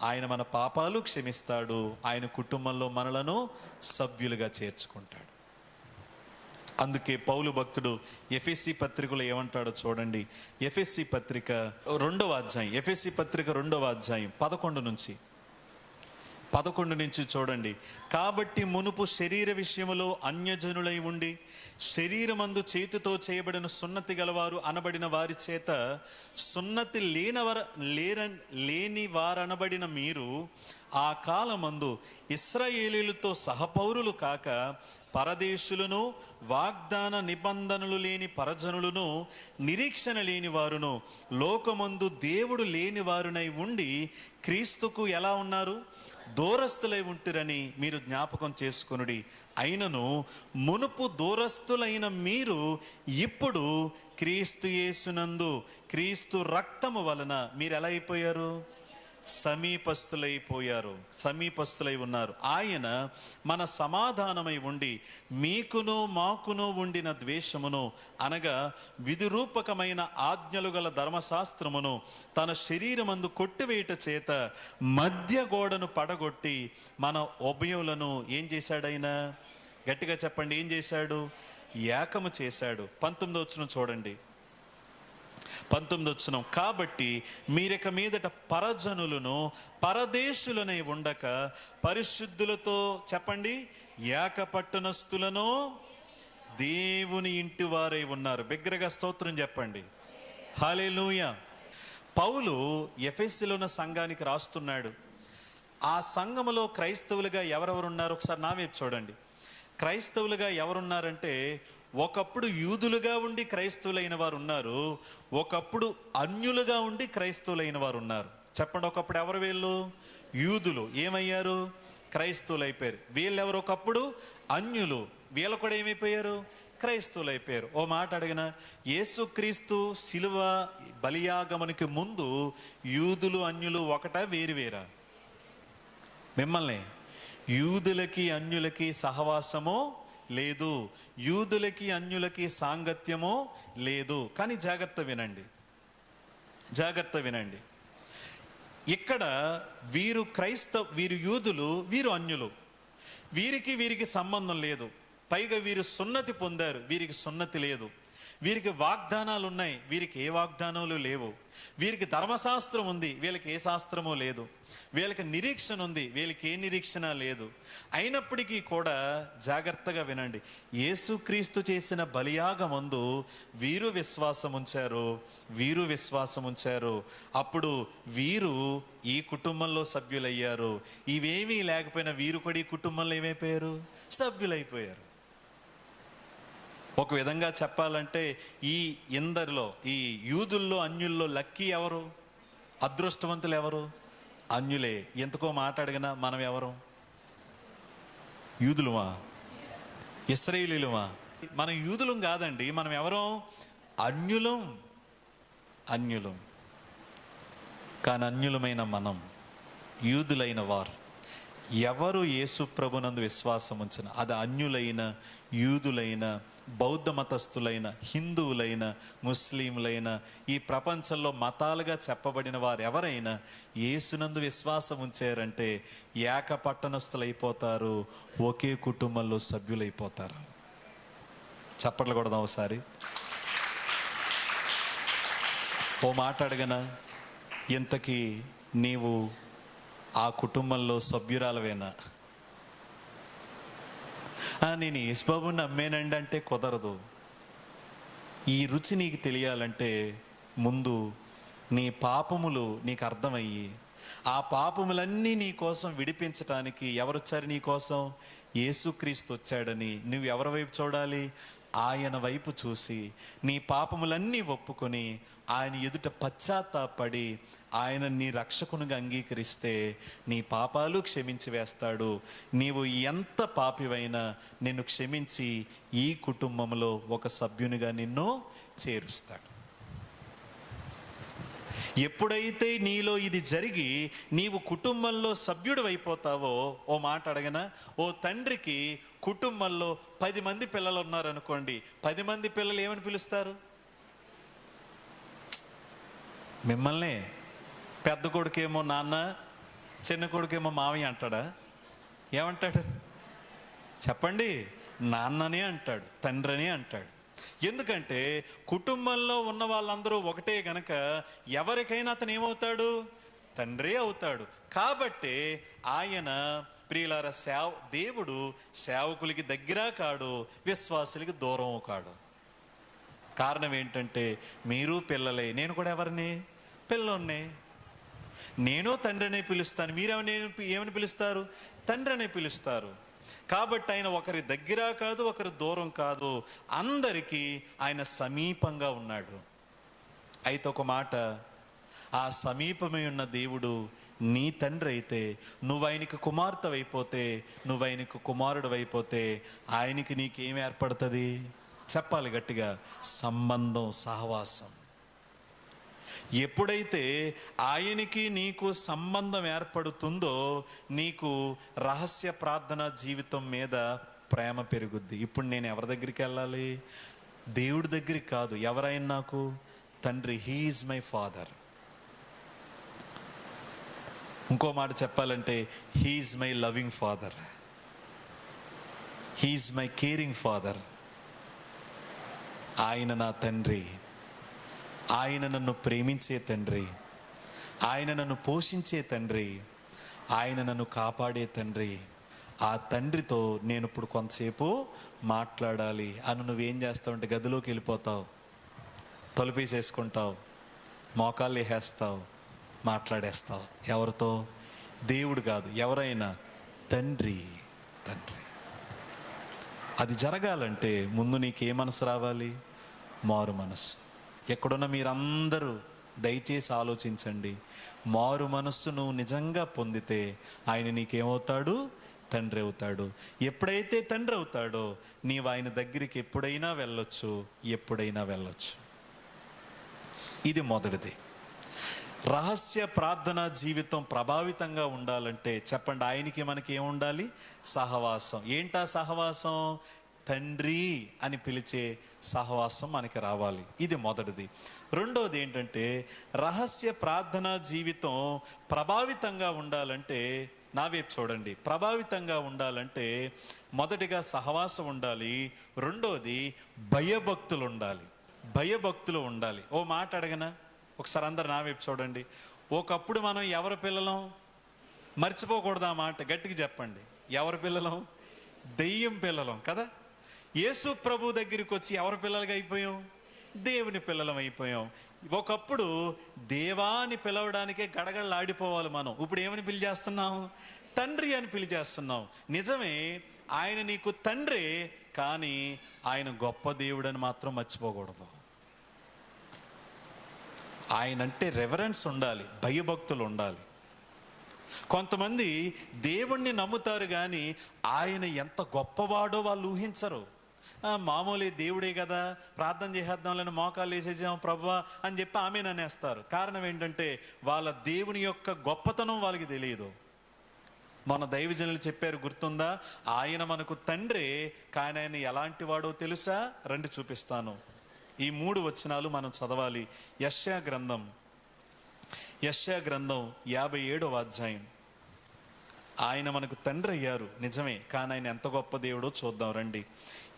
Speaker 1: ఆయన మన పాపాలు క్షమిస్తాడు. ఆయన కుటుంబంలో మనలను సభ్యులుగా చేర్చుకుంటాడు. అందుకే పౌలు భక్తుడు ఎఫెసీ పత్రికలో ఏమంటాడో చూడండి. ఎఫెసీ పత్రిక 2వ అధ్యాయం, ఎఫెసీ పత్రిక 2వ అధ్యాయం 11 నుంచి చూడండి. కాబట్టి మునుపు శరీర విషయములో అన్యజనులై ఉండి శరీరమందు చేతితో చేయబడిన సున్నతి గలవారు అనబడిన వారి చేత సున్నతి లేని వారనబడిన మీరు ఆ కాలమందు ఇశ్రాయేలీలతో సహపౌరులు కాక పరదేశులను, వాగ్దాన నిబంధనలు లేని పరజనులను, నిరీక్షణ లేని వారును, లోకమందు దేవుడు లేని వారునై ఉండి క్రీస్తుకు ఎలా ఉన్నారు? దూరస్తులై ఉంటురని మీరు జ్ఞాపకం చేసుకొనుడి. అయినను మునుపు దూరస్తులైన మీరు ఇప్పుడు క్రీస్తు యేసునందు క్రీస్తు రక్తము వలన మీరు ఎలా అయిపోయారు? సమీపస్తులై ఉన్నారు. ఆయన మన సమాధానమై ఉండి మీకును మాకును ఉండిన ద్వేషమును అనగా విధిరూపకమైన ఆజ్ఞలు గల ధర్మశాస్త్రమును తన శరీరమందు కొట్టివేయట చేత మధ్య గోడను పడగొట్టి మన ఉభయులను ఏం చేశాడు? గట్టిగా చెప్పండి, ఏం చేశాడు? ఏకము చేశాడు. 19వ వచనం చూడండి. 19వ వచనం, కాబట్టి మీరిక మీదట పరజనులను పరదేశులనై ఉండక పరిశుద్ధులతో చెప్పండి ఏకపట్టణస్థులను దేవుని ఇంటి వారై ఉన్నారు. బిగ్గరగా స్తోత్రం చెప్పండి. హల్లెలూయా. పౌలు ఎఫెసీలో ఉన్న సంఘానికి రాస్తున్నాడు. ఆ సంఘములో క్రైస్తవులుగా ఎవరెవరు ఉన్నారు? ఒకసారి నా వైపు చూడండి. క్రైస్తవులుగా ఎవరున్నారంటే, ఒకప్పుడు యూదులుగా ఉండి క్రైస్తవులైన వారు ఉన్నారు, ఒకప్పుడు అన్యులుగా ఉండి క్రైస్తవులైన వారు ఉన్నారు. చెప్పండి, ఒకప్పుడు ఎవరు? వీళ్ళు యూదులు ఏమయ్యారు? క్రైస్తవులు అయిపోయారు. వీళ్ళెవరు? ఒకప్పుడు అన్యులు, వీళ్ళు కూడా ఏమైపోయారు? క్రైస్తవులు అయిపోయారు. ఓ మాట అడిగిన, యేసుక్రీస్తు శిలువ బలియాగమనికి ముందు యూదులు అన్యులు ఒకటా వేరువేరా? మిమ్మల్ని యూదులకి అన్యులకి సహవాసమో లేదు, యూదులకి అన్యులకి సాంగత్యమో లేదు. కానీ జాగ్రత్త వినండి. ఇక్కడ వీరు యూదులు, వీరు అన్యులు. వీరికి సంబంధం లేదు. పైగా వీరు సున్నతి పొందారు, వీరికి సున్నతి లేదు. వీరికి వాగ్దానాలు ఉన్నాయి, వీరికి ఏ వాగ్దానాలు లేవు. వీరికి ధర్మశాస్త్రం ఉంది, వీళ్ళకి ఏ శాస్త్రమో లేదు. వీళ్ళకి నిరీక్షణ ఉంది, వీళ్ళకి ఏ నిరీక్షణ లేదు. అయినప్పటికీ కూడా జాగ్రత్తగా వినండి, యేసుక్రీస్తు చేసిన బలియాగమందు వీరు విశ్వాసం ఉంచారు. అప్పుడు వీరు ఈ కుటుంబంలో సభ్యులయ్యారు. ఇవేమీ లేకపోయినా వీరు కూడా ఈ కుటుంబంలో ఏమైపోయారు? సభ్యులైపోయారు. ఒక విధంగా చెప్పాలంటే ఈ యూదుల్లో అన్యుల్లో లక్కీ ఎవరు? అదృష్టవంతులు ఎవరు? అన్యులే. ఎంతకో మాట్లాడినా మనం ఎవరు? యూదులమా? ఇశ్రాయేలీయులమా? మనం యూదులం కాదండి. మనం ఎవరం? అన్యులం. కానీ అన్యులమైన మనం, యూదులైన వారు ఎవరు యేసు ప్రభునందు విశ్వాసం ఉంచిన, అది అన్యులైన, యూదులైన, బౌద్ధ మతస్థులైన, హిందువులైన, ముస్లింలైన, ఈ ప్రపంచంలో మతాలుగా చెప్పబడిన వారు ఎవరైనా యేసునందు విశ్వాసం ఉంచారంటే ఏకపట్టణస్థులైపోతారు, ఒకే కుటుంబంలో సభ్యులైపోతారు. చప్పట్లు కొడదాం ఒకసారి. ఓ మాట అడగనా, ఇంతకీ నీవు ఆ కుటుంబంలో సభ్యురాలవేనా? నేను యేసుబాబుని నమ్మేనండి అంటే కుదరదు. ఈ రుచి నీకు తెలియాలంటే ముందు నీ పాపములు నీకు అర్థమయ్యి, ఆ పాపములన్నీ నీ కోసం విడిపించటానికి ఎవరొచ్చారు? నీ కోసం యేసుక్రీస్తు వచ్చాడని నువ్వు ఎవరి వైపు చూడాలి? ఆయన వైపు చూసి నీ పాపములన్నీ ఒప్పుకొని ఆయన ఎదుట పశ్చాత్తాపడి ఆయన నీ రక్షకునిగా అంగీకరిస్తే నీ పాపాలు క్షమించి వేస్తాడు. నీవు ఎంత పాపివైనా నిన్ను క్షమించి ఈ కుటుంబంలో ఒక సభ్యునిగా నిన్ను చేరుస్తాడు. ఎప్పుడైతే నీలో ఇది జరిగి నీవు కుటుంబంలో సభ్యుడు అయిపోతావో, ఓ మాట అడగనా, ఓ తండ్రికి కుటుంబంలో 10 మంది పిల్లలు ఉన్నారనుకోండి, 10 మంది పిల్లలు ఏమని పిలుస్తారు? మిమ్మల్ని పెద్ద కొడుకేమో నాన్న, చిన్న కొడుకేమో మావయ్య అంటాడా? ఏమంటాడు? చెప్పండి. నాన్ననే అంటాడు, తండ్రిని అంటాడు. ఎందుకంటే కుటుంబంలో ఉన్న వాళ్ళందరూ ఒకటే గనక ఎవరికైనా అతను ఏమవుతాడు? తండ్రే అవుతాడు. కాబట్టి ఆయన ప్రియులార దేవుడు సేవకులకి దగ్గర కాడు, విశ్వాసులకి దూరం కాడు. కారణం ఏంటంటే మీరు పిల్లలే, నేను కూడా ఎవరిని? పిల్లోన్నే. నేను తండ్రి అనే పిలుస్తాను, ఏమని పిలుస్తారు? తండ్రి అనే పిలుస్తారు. కాబట్టి ఆయన ఒకరి దగ్గర కాదు, ఒకరి దూరం కాదు, అందరికీ ఆయన సమీపంగా ఉన్నాడు. అయితే ఒక మాట, ఆ సమీపమై ఉన్న దేవుడు నీ తండ్రి అయితే, నువ్వు ఆయనకి కుమార్తె అయిపోతే, నువ్వు ఆయనకు కుమారుడు అయిపోతే, ఆయనకి నీకేం ఏర్పడుతుంది? చెప్పాలి గట్టిగా, సంబంధం, సహవాసం. ఎప్పుడైతే ఆయనకి నీకు సంబంధం ఏర్పడుతుందో, నీకు రహస్య ప్రార్థన జీవితం మీద ప్రేమ పెరుగుద్ది. ఇప్పుడు నేను ఎవరి దగ్గరికి వెళ్ళాలి? దేవుడి దగ్గరికి కాదు. ఎవరైనా నాకు తండ్రి. He's my father. ఇంకో మాట చెప్పాలంటే, he's my loving father, he's my caring father. ఆయన నా తండ్రి, ఆయన నన్ను ప్రేమించే తండ్రి, ఆయన నన్ను పోషించే తండ్రి, ఆయన నన్ను కాపాడే తండ్రి. ఆ తండ్రితో నేను ఇప్పుడు కొంతసేపు మాట్లాడాలి అని నువ్వేం చేస్తావు అంటే, గదిలోకి వెళ్ళిపోతావు, తలుపేసేసుకుంటావు, మోకాళ్ళు వేసేస్తావు, మాట్లాడేస్తావు. ఎవరితో? దేవుడు కాదు, ఎవరైనా తండ్రి. తండ్రి. అది జరగాలంటే ముందు నీకే మనసు రావాలి? మారు మనసు. ఎక్కడున్న మీరందరూ దయచేసి ఆలోచించండి. మారు మనస్సు నువ్వు నిజంగా పొందితే ఆయన నీకేమవుతాడు? తండ్రి అవుతాడు. ఎప్పుడైతే తండ్రి అవుతాడో నీవు ఆయన దగ్గరికి ఎప్పుడైనా వెళ్ళొచ్చు, ఎప్పుడైనా వెళ్ళొచ్చు. ఇది మొదటిది. రహస్య ప్రార్థనా జీవితం ప్రభావితంగా ఉండాలంటే చెప్పండి, ఆయనకి మనకి ఏముండాలి? సహవాసం. ఏంటా సహవాసం? తండ్రి అని పిలిచే సహవాసం మనకి రావాలి. ఇది మొదటిది. రెండోది ఏంటంటే, రహస్య ప్రార్థనా జీవితం ప్రభావితంగా ఉండాలంటే, నా వైపు చూడండి, ప్రభావితంగా ఉండాలంటే మొదటిగా సహవాసం ఉండాలి, రెండోది భయభక్తులు ఉండాలి. భయభక్తులు ఉండాలి. ఓ మాట అడగనా? ఒకసారి అందరు నా వైపు చూడండి. ఒకప్పుడు మనం ఎవరి పిల్లలం? మర్చిపోకూడదు ఆ మాట, గట్టిగా చెప్పండి. ఎవరి పిల్లలం? దెయ్యం పిల్లలం కదా. యేసు ప్రభు దగ్గరికి వచ్చి ఎవరి పిల్లలుగా అయిపోయాం? దేవుని పిల్లలం అయిపోయాం. ఒకప్పుడు దేవాని పిలవడానికే గడగడలాడిపోవాలి మనం. ఇప్పుడు ఏమని పిలిచేస్తున్నాం? తండ్రి అని పిలిచేస్తున్నాం. నిజమే, ఆయన నీకు తండ్రే, కానీ ఆయన గొప్ప దేవుడని మాత్రం మర్చిపోకూడదు. ఆయనంటే రెవరెన్స్ ఉండాలి, భయభక్తులు ఉండాలి. కొంతమంది దేవుణ్ణి నమ్ముతారు కానీ ఆయన ఎంత గొప్పవాడో వాళ్ళు ఊహించరు. మామూలు దేవుడే కదా, ప్రార్థన చేసేద్దాంలేని మోకాలు వేసేసాం ప్రభువా అని చెప్పి ఆమె అనేస్తారు. కారణం ఏంటంటే వాళ్ళ దేవుని యొక్క గొప్పతనం వాళ్ళకి తెలియదు. మన దైవజనులు చెప్పారు, గుర్తుందా? ఆయన మనకు తండ్రే, కానీ ఆయన ఎలాంటి వాడో తెలుసా? రండి చూపిస్తాను. ఈ 3 వచనాలు మనం చదవాలి. యెషయా గ్రంథం 57వ అధ్యాయం. ఆయన మనకు తండ్రి అయ్యారు నిజమే, కానీ ఆయన ఎంత గొప్ప దేవుడో చూద్దాం రండి.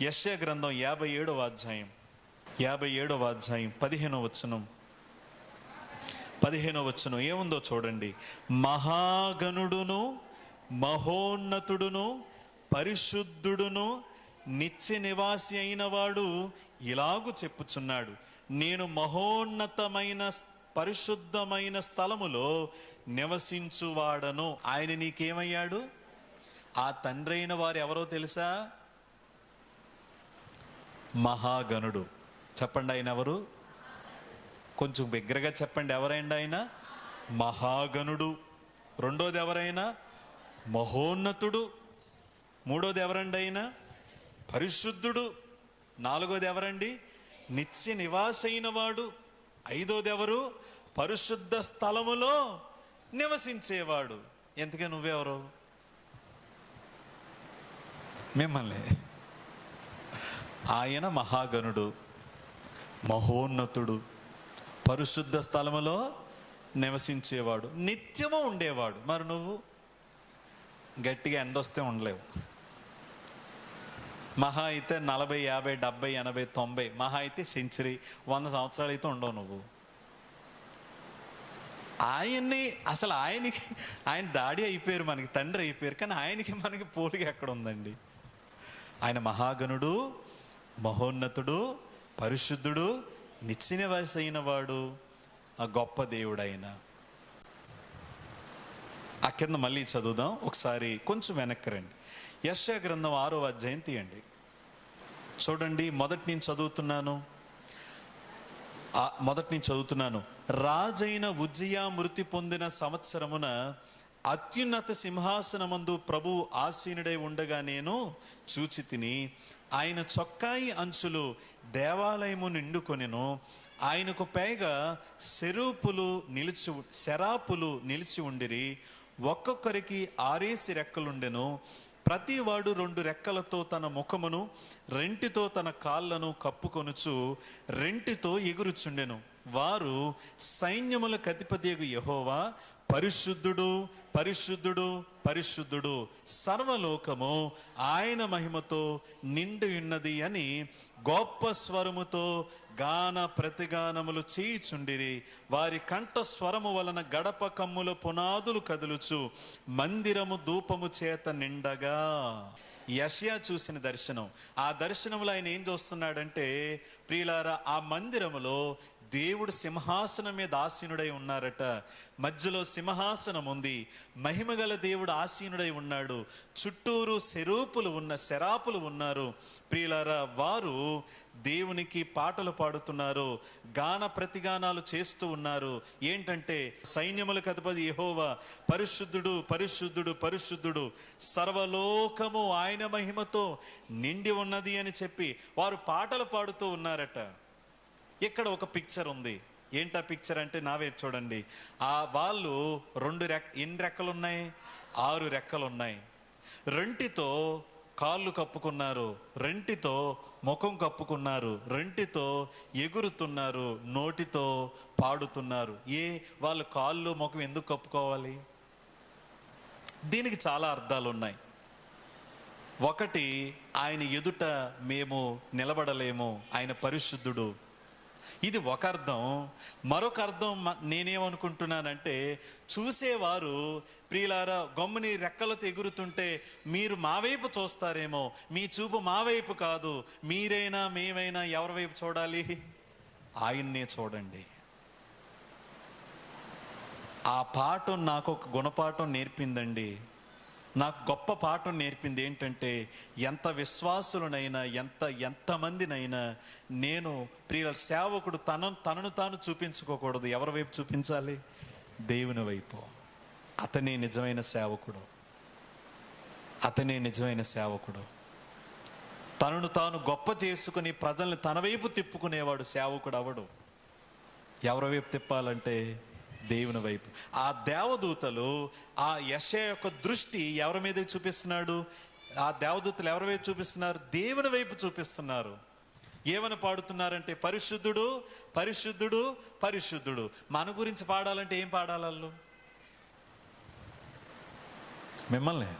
Speaker 1: యెషయా గ్రంథం 57వ అధ్యాయం 15వ వచనం ఏముందో చూడండి. మహాగణుడును మహోన్నతుడును పరిశుద్ధుడును నిత్య నివాసి అయిన వాడు ఇలాగు చెప్పుచున్నాడు, నేను మహోన్నతమైన పరిశుద్ధమైన స్థలములో నివసించువాడను. ఆయన నీకేమయ్యాడు? ఆ తండ్రి అయిన వారు ఎవరో తెలుసా? మహాగణుడు. చెప్పండి, ఆయన ఎవరు? కొంచెం బిగ్గరగా చెప్పండి. ఎవరైనా ఆయన మహాగణుడు. రెండోది ఎవరైనా మహోన్నతుడు. మూడోది ఎవరండి? ఆయన పరిశుద్ధుడు. నాలుగోది ఎవరండి? నిత్య నివాసైన వాడు. ఐదోది ఎవరు? పరిశుద్ధ స్థలములో నివసించేవాడు. ఎంతగా నువ్వెవరు? మిమ్మల్ని. ఆయన మహాగణుడు, మహోన్నతుడు, పరిశుద్ధ స్థలములో నివసించేవాడు, నిత్యము ఉండేవాడు. మరి నువ్వు గట్టిగా ఎండొస్తే ఉండలేవు. మహా అయితే 40, 50, 70, 80, 90, మహా అయితే సెంచరీ, 100 సంవత్సరాలు అయితే ఉండవు నువ్వు. ఆయన్ని అసలు ఆయన డాడీ అయిపోయారు, మనకి తండ్రి అయిపోయారు, కానీ ఆయనకి మనకి పోలిక ఎక్కడ ఉందండి? ఆయన మహాగణుడు, మహోన్నతుడు, పరిశుద్ధుడు, నిత్య నివాసి అయిన వాడు, ఆ గొప్ప దేవుడు ఆయన. ఆ కింద మళ్ళీ చదువుదాం ఒకసారి, కొంచెం వెనక్కి రండి. యెషయా గ్రంథం 6వ అధ్యాయం తీయండి. చూడండి, మొదటి నుంచి చదువుతున్నాను. రాజైన ఉజ్జియా మృతి పొందిన సంవత్సరమున అత్యున్నత సింహాసనమందు ప్రభువు ఆసీనుడై ఉండగా నేను చూచి తిని, ఆయన చొక్కాయి అంచులు దేవాలయము నిండుకొనెను. ఆయనకు పైగా శరాపులు నిలిచి ఉండిరి. ఒక్కొక్కరికి 6 రెక్కలుండెను. ప్రతి వాడు 2 రెక్కలతో తన ముఖమును, రెంటితో తన కాళ్ళను కప్పుకొనుచు రెంటితో ఎగురుచుండెను. వారు సైన్యములకు అధిపతియగు యెహోవా పరిశుద్ధుడు, పరిశుద్ధుడు, పరిశుద్ధుడు, సర్వలోకము ఆయన మహిమతో నిండి ఉన్నది అని గొప్ప స్వరముతో గాన ప్రతిగానములు చేయుచుండిరి. వారి కంఠ స్వరము వలన గడప కమ్ముల పునాదులు కదులుచు మందిరము ధూపము చేత నిండగా. యెషయా చూసిన దర్శనం. ఆ దర్శనంలో ఆయన ఏం చూస్తున్నాడంటే, ప్రియులారా, ఆ మందిరములో దేవుడు సింహాసనం మీద ఆసీనుడై ఉన్నారట. మధ్యలో సింహాసనం ఉంది. మహిమగల దేవుడు ఆసీనుడై ఉన్నాడు. చుట్టూరు శరాపులు ఉన్నారు. ప్రియులారా, వారు దేవునికి పాటలు పాడుతున్నారు, గాన ప్రతిగానాలు చేస్తూ ఉన్నారు. ఏంటంటే, సైన్యములకు అధిపతి యెహోవా పరిశుద్ధుడు, పరిశుద్ధుడు, పరిశుద్ధుడు, సర్వలోకము ఆయన మహిమతో నిండి ఉన్నది అని చెప్పి వారు పాటలు పాడుతూ ఉన్నారట. ఇక్కడ ఒక పిక్చర్ ఉంది. ఏంటా పిక్చర్ అంటే, నా వైపు చూడండి. వాళ్ళు ఎన్ని రెక్కలు ఉన్నాయి? 6 రెక్కలు ఉన్నాయి. రెంటితో కాళ్ళు కప్పుకున్నారు, రెంటితో ముఖం కప్పుకున్నారు, రెంటితో ఎగురుతున్నారు, నోటితో పాడుతున్నారు. వాళ్ళు కాళ్ళు ముఖం ఎందుకు కప్పుకోవాలి? దీనికి చాలా అర్థాలు ఉన్నాయి. ఒకటి, ఆయన ఎదుట మేము నిలబడలేము, ఆయన పరిశుద్ధుడు. ఇది ఒక అర్థం. మరొక అర్థం నేనేమనుకుంటున్నానంటే, చూసేవారు, ప్రియులారా, గమ్ముని రెక్కలతో ఎగురుతుంటే మీరు మా వైపు చూస్తారేమో. మీ చూపు మా వైపు కాదు. మీరైనా మేమైనా ఎవరి వైపు చూడాలి? ఆయన్నే చూడండి. ఆ పాఠం నాకు ఒక గుణపాఠం నేర్పిందండి. నాకు గొప్ప పాఠం నేర్పింది. ఏంటంటే, ఎంత విశ్వాసులనైనా, ఎంతమందినైనా నేను ప్రియుల సేవకుడు తనను తాను చూపించుకోకూడదు. ఎవరి వైపు చూపించాలి? దేవుని వైపు. అతనే నిజమైన సేవకుడు. అతనే నిజమైన సేవకుడు. తనను తాను గొప్ప చేసుకుని ప్రజల్ని తన వైపు తిప్పుకునేవాడు సేవకుడు అవడు. ఎవరి వైపు తిప్పాలంటే దేవుని వైపు. ఆ దేవదూతలు ఆ యెషయా యొక్క దృష్టి ఎవరి మీద చూపిస్తున్నాడు? ఆ దేవదూతలు ఎవరి వైపు చూపిస్తున్నారు? దేవుని వైపు చూపిస్తున్నారు. ఏమని పాడుతున్నారంటే, పరిశుద్ధుడు, పరిశుద్ధుడు, పరిశుద్ధుడు. మన గురించి పాడాలంటే ఏం పాడాలి వాళ్ళు? మిమ్మల్ని.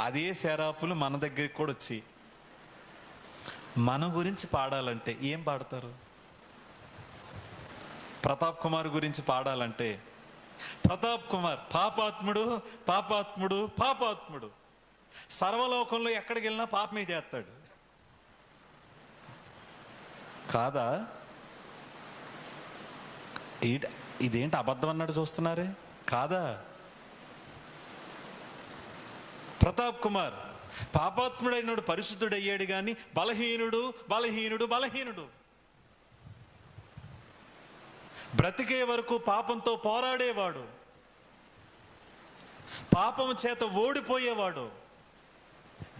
Speaker 1: అదే శరాపులు మన దగ్గరికి కూడా వచ్చి మన గురించి పాడాలంటే ఏం పాడతారు? ప్రతాప్ కుమార్ గురించి పాడాలంటే, ప్రతాప్ కుమార్ పాపాత్ముడు, పాపాత్ముడు, పాపాత్ముడు, సర్వలోకంలో ఎక్కడికి వెళ్ళినా పాపమే చేస్తాడు కాదా? ఇదేంటి అబద్ధం అన్నాడు చూస్తున్నారే? కాదా? ప్రతాప్ కుమార్ పాపాత్ముడైనడు పరిశుద్ధుడయ్యాడు కానీ బలహీనుడు, బలహీనుడు, బలహీనుడు. బ్రతికే వరకు పాపంతో పోరాడేవాడు, పాపం చేత ఓడిపోయేవాడు,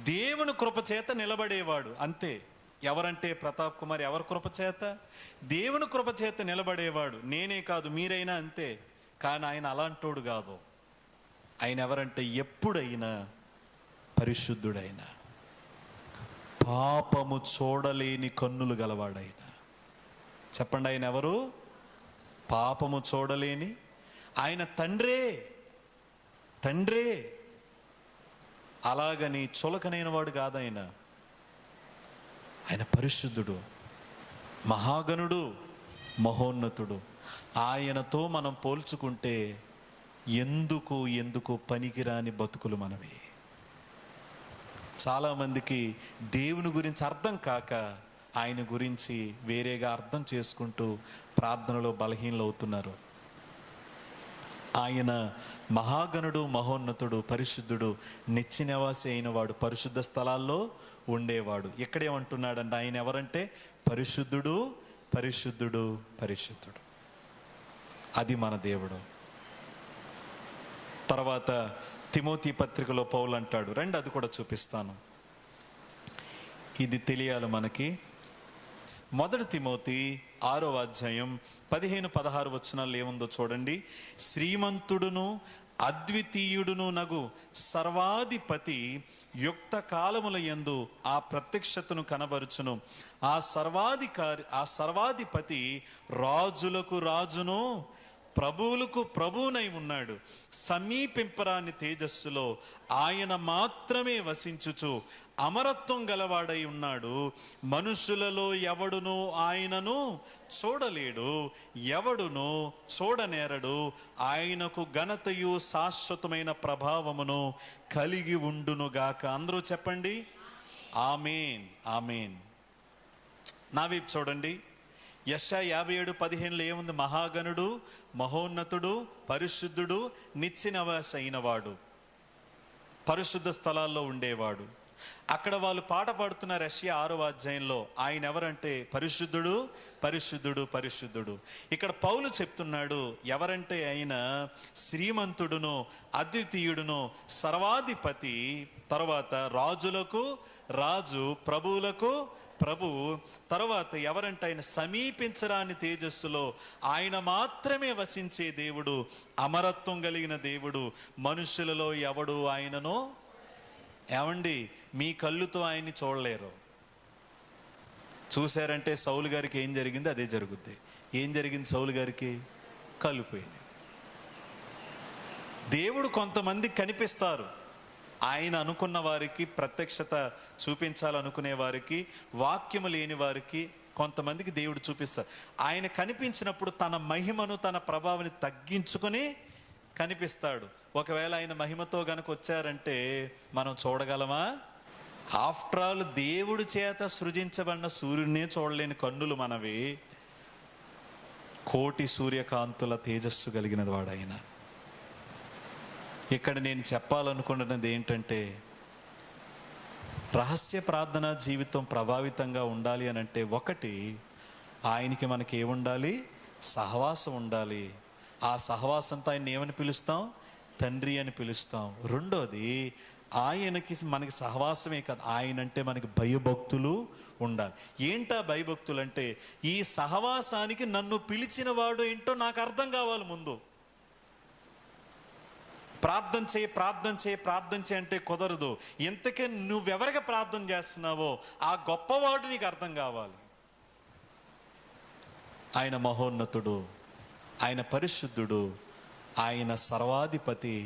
Speaker 1: దేవుని కృప చేత నిలబడేవాడు. అంతే. ఎవరంటే ప్రతాప్ కుమార్. ఎవరి కృప చేత? దేవుని కృప చేత నిలబడేవాడు. నేనే కాదు, మీరైనా అంతే. కానీ ఆయన అలాంటోడు కాదు. ఆయన ఎవరంటే, ఎప్పుడైనా పరిశుద్ధుడైన, పాపము చూడలేని కన్నులు గలవాడైన. చెప్పండి, ఆయన ఎవరు? పాపము చూడలేని ఆయన తండ్రే. తండ్రే. అలాగని చులకనైన వాడు కాదాయన. ఆయన పరిశుద్ధుడు, మహాగణుడు, మహోన్నతుడు. ఆయనతో మనం పోల్చుకుంటే ఎందుకు పనికిరాని బతుకులు మనవి. చాలామందికి దేవుని గురించి అర్థం కాక ఆయన గురించి వేరేగా అర్థం చేసుకుంటూ ప్రార్థనలో బలహీనలు అవుతున్నారు. ఆయన మహాగణుడు, మహోన్నతుడు, పరిశుద్ధుడు, నిత్య నివాసి అయిన వాడు, పరిశుద్ధ స్థలాల్లో ఉండేవాడు. ఇక్కడేమంటున్నాడంటే ఆయన ఎవరంటే పరిశుద్ధుడు, పరిశుద్ధుడు, పరిశుద్ధుడు. అది మన దేవుడు. తర్వాత తిమోతి పత్రికలో పౌలు అంటాడు, రండి అది కూడా చూపిస్తాను, ఇది తెలియాలి మనకి. 1 తిమోతి 6వ అధ్యాయం 15-16 వచనాలు ఏముందో చూడండి. శ్రీమంతుడును అద్వితీయుడును నగు సర్వాధిపతి యుక్త కాలముల యందు ఆ ప్రత్యక్షతను కనబరుచును. ఆ సర్వాధిపతి రాజులకు రాజును ప్రభువులకు ప్రభువునై ఉన్నాడు. సమీపింపరాని తేజస్సులో ఆయన మాత్రమే వసించుచు అమరత్వం గలవాడై ఉన్నాడు. మనుషులలో ఎవడును ఆయనను చూడలేడు, ఎవడును చూడనేరడు. ఆయనకు ఘనతయు శాశ్వతమైన ప్రభావమును కలిగి ఉండునుగాక. అందరూ చెప్పండి ఆమేన్, ఆమేన్. నా వైపు చూడండి. యెషయా 57:15 ఏముంది? మహాగణుడు, మహోన్నతుడు, పరిశుద్ధుడు, నిత్య నివాసి అయినవాడు, పరిశుద్ధ స్థలాల్లో ఉండేవాడు. అక్కడ వాళ్ళు పాట పాడుతున్నారు యెషయా 6వ అధ్యాయంలో. ఆయన ఎవరంటే పరిశుద్ధుడు, పరిశుద్ధుడు, పరిశుద్ధుడు. ఇక్కడ పౌలు చెప్తున్నాడు ఎవరంటే ఆయన శ్రీమంతుడును అద్వితీయుడును సర్వాధిపతి, తర్వాత రాజులకు రాజు, ప్రభువులకు ప్రభు, తర్వాత ఎవరంటే ఆయన సమీపించరాని తేజస్సులో ఆయన మాత్రమే వసించే దేవుడు, అమరత్వం కలిగిన దేవుడు. మనుషులలో ఎవడు ఆయనను, ఏమండి మీ కళ్ళుతో ఆయన్ని చూడలేరు. చూశారంటే సౌలు గారికి ఏం జరిగింది అదే జరుగుద్ది. ఏం జరిగింది సౌలు గారికి? కళ్ళు పోయింది. దేవుడు కొంతమందికి కనిపిస్తారు, ఆయన అనుకున్న వారికి, ప్రత్యక్షత చూపించాలనుకునే వారికి, వాక్యము లేని వారికి కొంతమందికి దేవుడు చూపిస్తారు. ఆయన కనిపించినప్పుడు తన మహిమను, తన ప్రభావాన్ని తగ్గించుకొని కనిపిస్తాడు. ఒకవేళ ఆయన మహిమతో గనక వచ్చారంటే మనం చూడగలమా? ఆఫ్టర్ ఆల్ దేవుడి చేత సృజించబడిన సూర్యుడినే చూడలేని కన్నులు మనవి. కోటి సూర్యకాంతుల తేజస్సు కలిగినది వాడు ఆయన. ఇక్కడ నేను చెప్పాలనుకున్నది ఏంటంటే, రహస్య ప్రార్థనా జీవితం ప్రభావితంగా ఉండాలి అని అంటే, ఒకటి ఆయనకి మనకి ఏముండాలి? సహవాసం ఉండాలి. ఆ సహవాసంతో ఆయన ఏమని పిలుస్తాం? తండ్రి అని పిలుస్తాం. రెండోది ఆయనకి మనకి సహవాసమే కాదు, ఆయన అంటే మనకి భయభక్తులు ఉండాలి. ఏంటా భయభక్తులు అంటే, ఈ సహవాసానికి నన్ను పిలిచిన వాడు ఏంటో నాకు అర్థం కావాలి ముందు. ప్రార్థన చేయి, ప్రార్థన చేయి, ప్రార్థన చేయి అంటే కుదరదు. ఇంతకే నువ్వెవరికి ప్రార్థన చేస్తున్నావో ఆ గొప్పవాడు నీకు అర్థం కావాలి. ఆయన మహోన్నతుడు, ఆయన పరిశుద్ధుడు, ఆయన సర్వాధిపతి,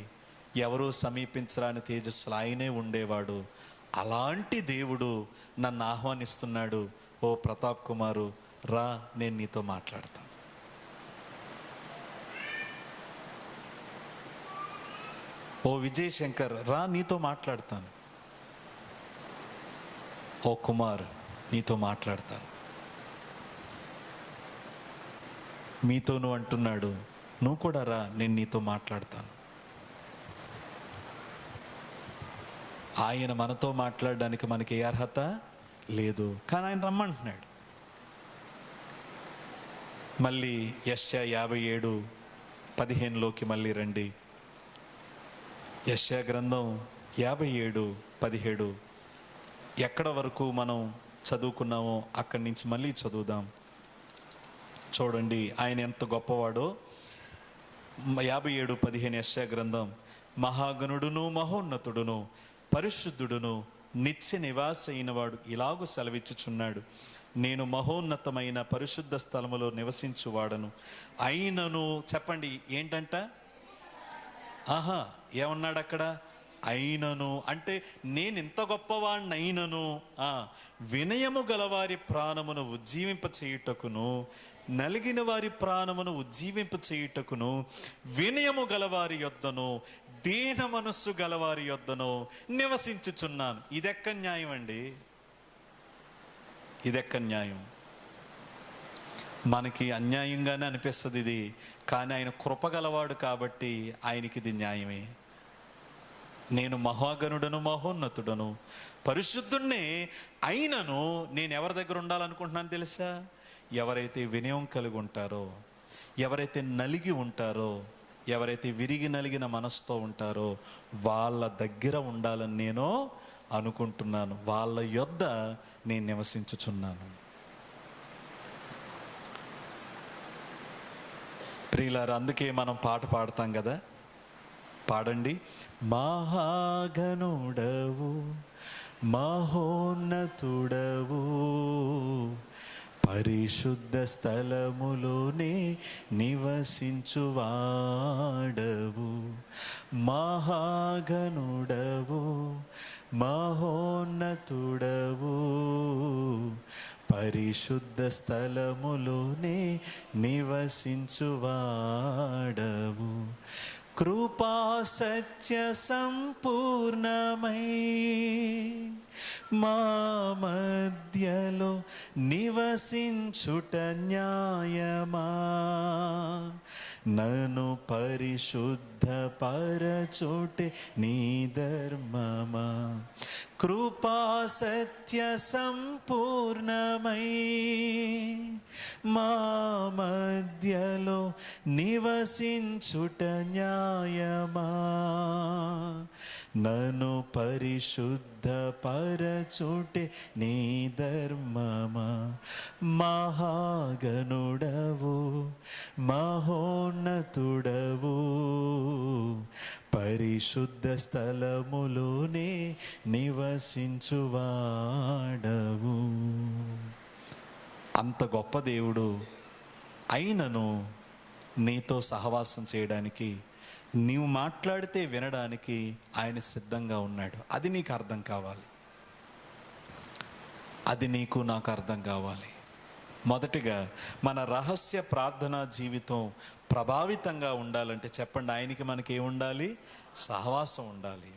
Speaker 1: ఎవరూ సమీపించరాని తేజస్సులు ఆయనే ఉండేవాడు. అలాంటి దేవుడు నన్ను ఆహ్వానిస్తున్నాడు. ఓ ప్రతాప్ కుమారు రా, నేను నీతో మాట్లాడతాను. ఓ విజయ్ శంకర్ రా, నీతో మాట్లాడతాను. ఓ కుమార్ నీతో మాట్లాడతాను. మీతోను అంటున్నాడు, నువ్వు కూడా రా, నేను నీతో మాట్లాడతాను. ఆయన మనతో మాట్లాడడానికి మనకి ఏ అర్హత లేదు, కానీ ఆయన రమ్మంటున్నాడు. మళ్ళీ యెషయా 57:15 మళ్ళీ రండి. యెషయా గ్రంథం 57:17 ఎక్కడ వరకు మనం చదువుకున్నామో అక్కడి నుంచి మళ్ళీ చదువుదాం. చూడండి ఆయన ఎంత గొప్పవాడో. 57:15 యెషయా గ్రంథం. మహాగణుడును, మహోన్నతుడును, పరిశుద్ధుడును, నిత్య నివాసి అయిన వాడు ఇలాగూ సెలవిచ్చుచున్నాడు, నేను మహోన్నతమైన పరిశుద్ధ స్థలములో నివసించువాడను అయినను. చెప్పండి ఏంటంట? ఏమన్నాడు అక్కడ? అయినను అంటే నేను ఇంత గొప్పవాడిని అయినను, వినయము గలవారి ప్రాణమును ఉజ్జీవింప చేయుటకును, నలిగిన వారి ప్రాణమును ఉజ్జీవింప చేయుటకును, వినయము గలవారి యొద్దను, దీన మనస్సు గలవారి యొద్దను నివసించుచున్నాను. ఇదెక్క న్యాయం అండి? ఇదెక్క న్యాయం? మనకి అన్యాయంగానే అనిపిస్తుంది ఇది, కానీ ఆయన కృపగలవాడు కాబట్టి ఆయనకి ఇది న్యాయమే. నేను మహాగణుడను, మహోన్నతుడను, పరిశుద్ధుణ్ణి అయినను నేను ఎవరి దగ్గర ఉండాలనుకుంటున్నాను తెలుసా? ఎవరైతే వినయం కలిగి ఉంటారో, ఎవరైతే నలిగి ఉంటారో, ఎవరైతే విరిగి నలిగిన మనసుతో ఉంటారో వాళ్ళ దగ్గర ఉండాలని నేను అనుకుంటున్నాను. వాళ్ళ యొద్ద నేను నివసించుచున్నాను. ప్రియులారా, అందుకే మనం పాట పాడతాం కదా, పాడండి. మహాగణుడవు, మహోన్నతుడవు, పరిశుద్ధ స్థలములోనే నివసించువాడవు. మహాగణుడవు, మహోన్నతుడవు, పరిశుద్ధ స్థలములోనే నివసించువాడవు. కృపా సత్య సంపూర్ణమై మా మధ్యలో నివసించుట న్యాయమా? నన్ను పరిశుద్ధ పరచుటే నీ ధర్మమా? కృపా సత్య సంపూర్ణమై మా మధ్యలో నివసించుట న్యాయమా? నన్ను పరిశుద్ధ పరచుటే నీ ధర్మమా? మహాగణుడవు, మహోన్నతుడవు, పరిశుద్ధ స్థలములోనే నివసించువాడవు. అంత గొప్ప దేవుడు అయినను నీతో సహవాసం చేయడానికి, నీవు మాట్లాడితే వినడానికి ఆయన సిద్ధంగా ఉన్నాడు. అది నీకు అర్థం కావాలి, అది నీకు నాకు అర్థం కావాలి. మొదటిగా మన రహస్య ప్రార్థనా జీవితం ప్రభావితంగా ఉండాలంటే చెప్పండి, ఆయనకి మనకి ఏముండాలి? సహవాసం ఉండాలి.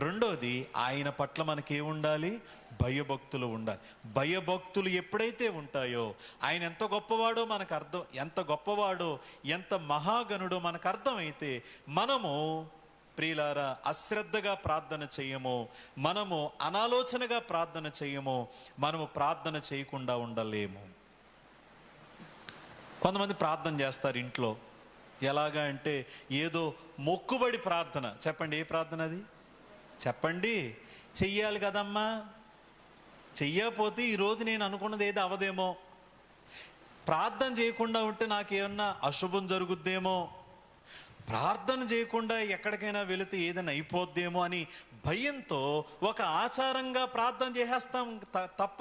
Speaker 1: రెండోది, ఆయన పట్ల మనకి ఏముండాలి? భయభక్తులు ఉండాలి. భయభక్తులు ఎప్పుడైతే ఉంటాయో ఆయన ఎంత గొప్పవాడో మనకు అర్థం, ఎంత గొప్పవాడో, ఎంత మహాగణుడో మనకు అర్థమైతే మనము ప్రియులారా అశ్రద్ధగా ప్రార్థన చేయము, మనము అనాలోచనగా ప్రార్థన చేయము, మనము ప్రార్థన చేయకుండా ఉండలేము. కొంతమంది ప్రార్థన చేస్తారు ఇంట్లో, ఎలాగా అంటే ఏదో మొక్కుబడి ప్రార్థన. చెప్పండి, ఏ ప్రార్థన అది? చెప్పండి. చెయ్యాలి కదమ్మా, చెయ్యకపోతే ఈరోజు నేను అనుకున్నది ఏదో అవదేమో, ప్రార్థన చేయకుండా ఉంటే నాకేమన్నా అశుభం జరుగుద్దేమో, ప్రార్థన చేయకుండా ఎక్కడికైనా వెళితే ఏదైనా అయిపోద్దేమో అని భయంతో ఒక ఆచారంగా ప్రార్థన చేసేస్తాం తప్ప,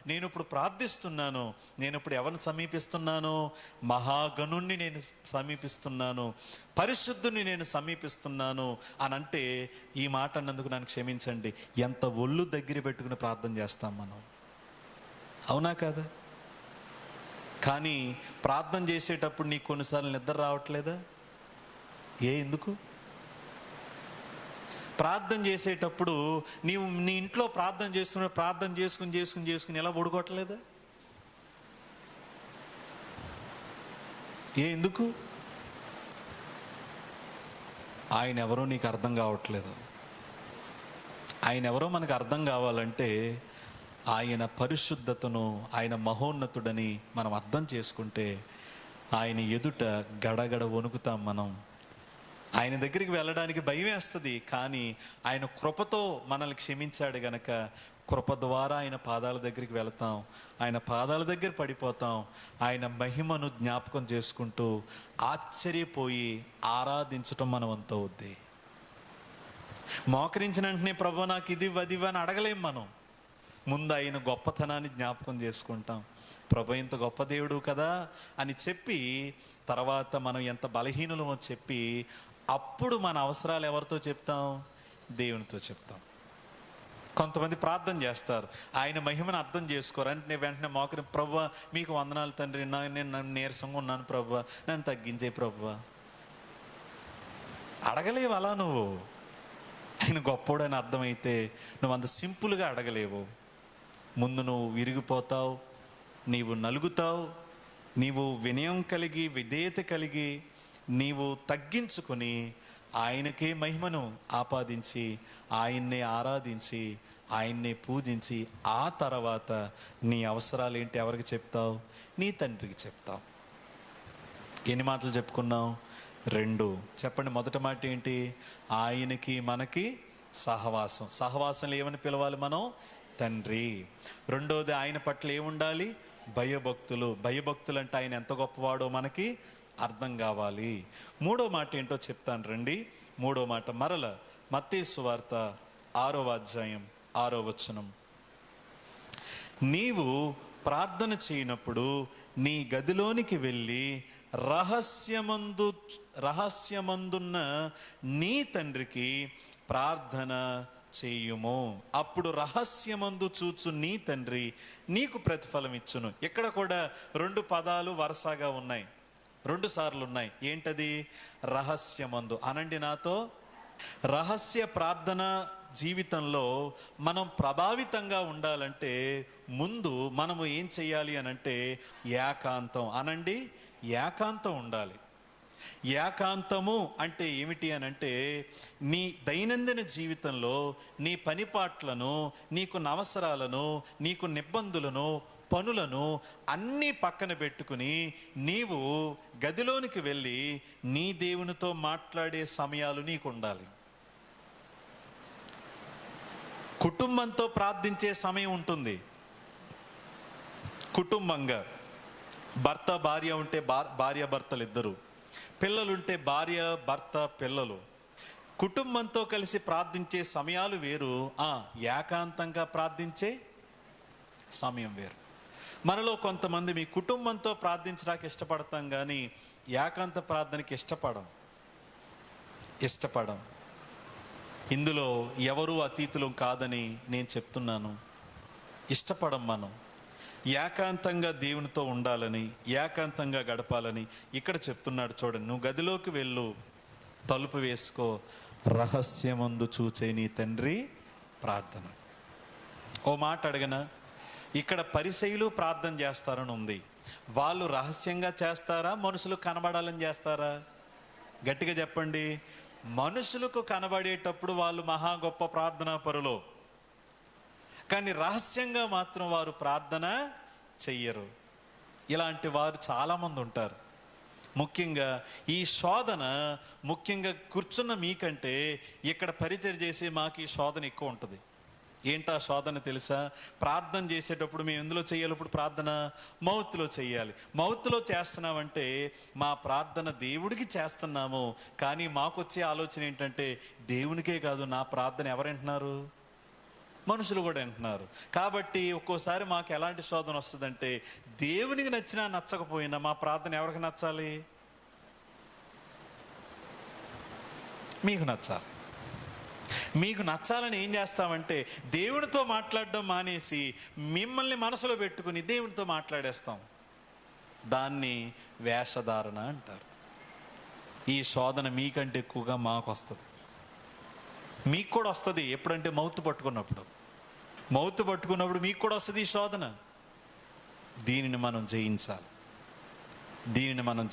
Speaker 1: నేను ఇప్పుడు ప్రార్థిస్తున్నాను, నేను ఇప్పుడు ఎవరిని సమీపిస్తున్నాను? మహాగణుణ్ణి నేను సమీపిస్తున్నాను, పరిశుద్ధుని నేను సమీపిస్తున్నాను అని అంటే, ఈ మాట అన్నందుకు నన్ను క్షమించండి, ఎంత ఒళ్ళు దగ్గర పెట్టుకుని ప్రార్థన చేస్తాం మనం, అవునా కాదా? కానీ ప్రార్థన చేసేటప్పుడు నీకు కొన్నిసార్లు నిద్ర రావట్లేదా? ఎందుకు? ప్రార్థన చేసేటప్పుడు నీవు నీ ఇంట్లో ప్రార్థన చేసుకుని ఎలా పడుకోవట్లేదా? ఎందుకు? ఆయన ఎవరో నీకు అర్థం కావట్లేదు. ఆయన ఎవరో మనకు అర్థం కావాలంటే ఆయన పరిశుద్ధతను, ఆయన మహోన్నతుడని మనం అర్థం చేసుకుంటే ఆయన ఎదుట గడగడ వణుకుతాం మనం. ఆయన దగ్గరికి వెళ్ళడానికి భయం వేస్తుంది, కానీ ఆయన కృపతో మనల్ని క్షమించాడు గనక కృప ద్వారా ఆయన పాదాల దగ్గరికి వెళతాం, ఆయన పాదాల దగ్గర పడిపోతాం, ఆయన మహిమను జ్ఞాపకం చేసుకుంటూ ఆశ్చర్యపోయి ఆరాధించటం మన వంతు అవుద్ది. మోకరించిన వెంటనే ప్రభు నాకు ఇది వదివా అని అడగలేం మనం. ముందు ఆయన గొప్పతనాన్ని జ్ఞాపకం చేసుకుంటాం, ప్రభు ఇంత గొప్ప దేవుడు కదా అని చెప్పి, తర్వాత మనం ఎంత బలహీనులమో చెప్పి, అప్పుడు మన అవసరాలు ఎవరితో చెప్తాం? దేవునితో చెప్తాం. కొంతమంది ప్రార్థన చేస్తారు, ఆయన మహిమను అర్థం చేసుకోరు. అంటే వెంటనే మోకరి, ప్రభువా మీకు వందనాలు తండ్రి, నేను నీరసంగా ఉన్నాను ప్రభువా, నన్ను తగ్గించే ప్రభువా. అడగలేవు అలా నువ్వు. ఆయన గొప్పోడని అర్థమైతే నువ్వు అంత సింపుల్గా అడగలేవు. ముందు నువ్వు విరిగిపోతావు, నీవు నలుగుతావు, నీవు వినయం కలిగి, విధేయత కలిగి, నీవు తగ్గించుకొని ఆయనకే మహిమను ఆపాదించి, ఆయన్నే ఆరాధించి, ఆయన్నే పూజించి, ఆ తర్వాత నీ అవసరాలు ఏంటి ఎవరికి చెప్తావు? నీ తండ్రికి చెప్తావు. ఎన్ని మాటలు చెప్పుకున్నావు? 2. చెప్పండి. మొదటి మాట ఏంటి? ఆయనకి మనకి సహవాసం. సహవాసంలో ఏమని పిలవాలి మనం? తండ్రి. రెండోది, ఆయన పట్ల ఏముండాలి? భయభక్తులు. భయభక్తులు అంటే ఆయన ఎంత గొప్పవాడో మనకి అర్థం కావాలి. మూడో మాట ఏంటో చెప్తాను రండి. మూడో మాట మరల మత్తయి సువార్త 6వ అధ్యాయం 6వ వచనం. నీవు ప్రార్థన చేయనప్పుడు నీ గదిలోనికి వెళ్ళి రహస్యమందున్న నీ తండ్రికి ప్రార్థన చేయుము. అప్పుడు రహస్యమందు చూచు నీ తండ్రి నీకు ప్రతిఫలం ఇచ్చును. ఇక్కడ కూడా 2 పదాలు వరుసగా ఉన్నాయి, 2 సార్లు ఉన్నాయి. ఏంటది? రహస్యమందు. అనండి నాతో. రహస్య ప్రార్థన జీవితంలో మనం ప్రభావితంగా ఉండాలంటే ముందు మనము ఏం చెయ్యాలి అనంటే ఏకాంతం. అనండి, ఏకాంతం ఉండాలి. ఏకాంతము అంటే ఏమిటి అనంటే నీ దైనందిన జీవితంలో నీ పనిపాట్లను, నీకు అవసరాలను, నీకు నిబంధనలను, పనులను అన్నీ పక్కన పెట్టుకుని నీవు గదిలోనికి వెళ్ళి నీ దేవునితో మాట్లాడే సమయాలు నీకు ఉండాలి. కుటుంబంతో ప్రార్థించే సమయం ఉంటుంది. కుటుంబంగా భర్త భార్య ఉంటే భార్య భర్తలు ఇద్దరు, పిల్లలుంటే భార్య భర్త పిల్లలు, కుటుంబంతో కలిసి ప్రార్థించే సమయాలు వేరు, ఏకాంతంగా ప్రార్థించే సమయం వేరు. మనలో కొంతమంది మీ కుటుంబంతో ప్రార్థించడానికి ఇష్టపడతాం కానీ ఏకాంత ప్రార్థనకి ఇష్టపడం. ఇందులో ఎవరూ అతీతులు కాదని నేను చెప్తున్నాను. ఇష్టపడం మనం ఏకాంతంగా దేవునితో ఉండాలని, ఏకాంతంగా గడపాలని ఇక్కడ చెప్తున్నాడు. చూడండి, నువ్వు గదిలోకి వెళ్ళు, తలుపు వేసుకో, రహస్యమందు చూచే నీ తండ్రి ప్రార్థన. ఓ మాట అడగనా? ఇక్కడ పరిసయ్యులు ప్రార్థన చేస్తారని ఉంది. వాళ్ళు రహస్యంగా చేస్తారా, మనుషులు కనబడాలని చేస్తారా? గట్టిగా చెప్పండి. మనుషులకు కనబడేటప్పుడు వాళ్ళు మహా గొప్ప ప్రార్థనా పరులు, కానీ రహస్యంగా మాత్రం వారు ప్రార్థన చెయ్యరు. ఇలాంటి వారు చాలామంది ఉంటారు. ముఖ్యంగా ఈ శోధన, ముఖ్యంగా కూర్చున్న మీకంటే ఇక్కడ పరిచయం చేసే మాకు ఈ శోధన ఎక్కువ ఉంటుంది. ఏంటా శోధన తెలుసా? ప్రార్థన చేసేటప్పుడు మేము ఎందులో చేయాలి? ఇప్పుడు ప్రార్థన మౌత్లో చేయాలి. మౌత్లో చేస్తున్నామంటే మా ప్రార్థన దేవుడికి చేస్తున్నాము, కానీ మాకు వచ్చే ఆలోచన ఏంటంటే దేవునికే కాదు, నా ప్రార్థన ఎవరు వింటున్నారు? మనుషులు కూడా వింటున్నారు. కాబట్టి ఒక్కోసారి మాకు ఎలాంటి శోధన వస్తుందంటే దేవునికి నచ్చినా నచ్చకపోయినా మా ప్రార్థన ఎవరికి నచ్చాలి? మీకు నచ్చాలి. మీకు నచ్చాలని ఏం చేస్తామంటే దేవునితో మాట్లాడడం మానేసి మిమ్మల్ని మనసులో పెట్టుకుని దేవునితో మాట్లాడేస్తాం. దాన్ని వేషధారణ అంటారు. ఈ శోధన మీకంటే ఎక్కువగా మాకు వస్తుంది. మీకు కూడా వస్తుంది. ఎప్పుడంటే మౌత్ పట్టుకున్నప్పుడు మీకు కూడా వస్తుంది ఈ శోధన. దీనిని మనం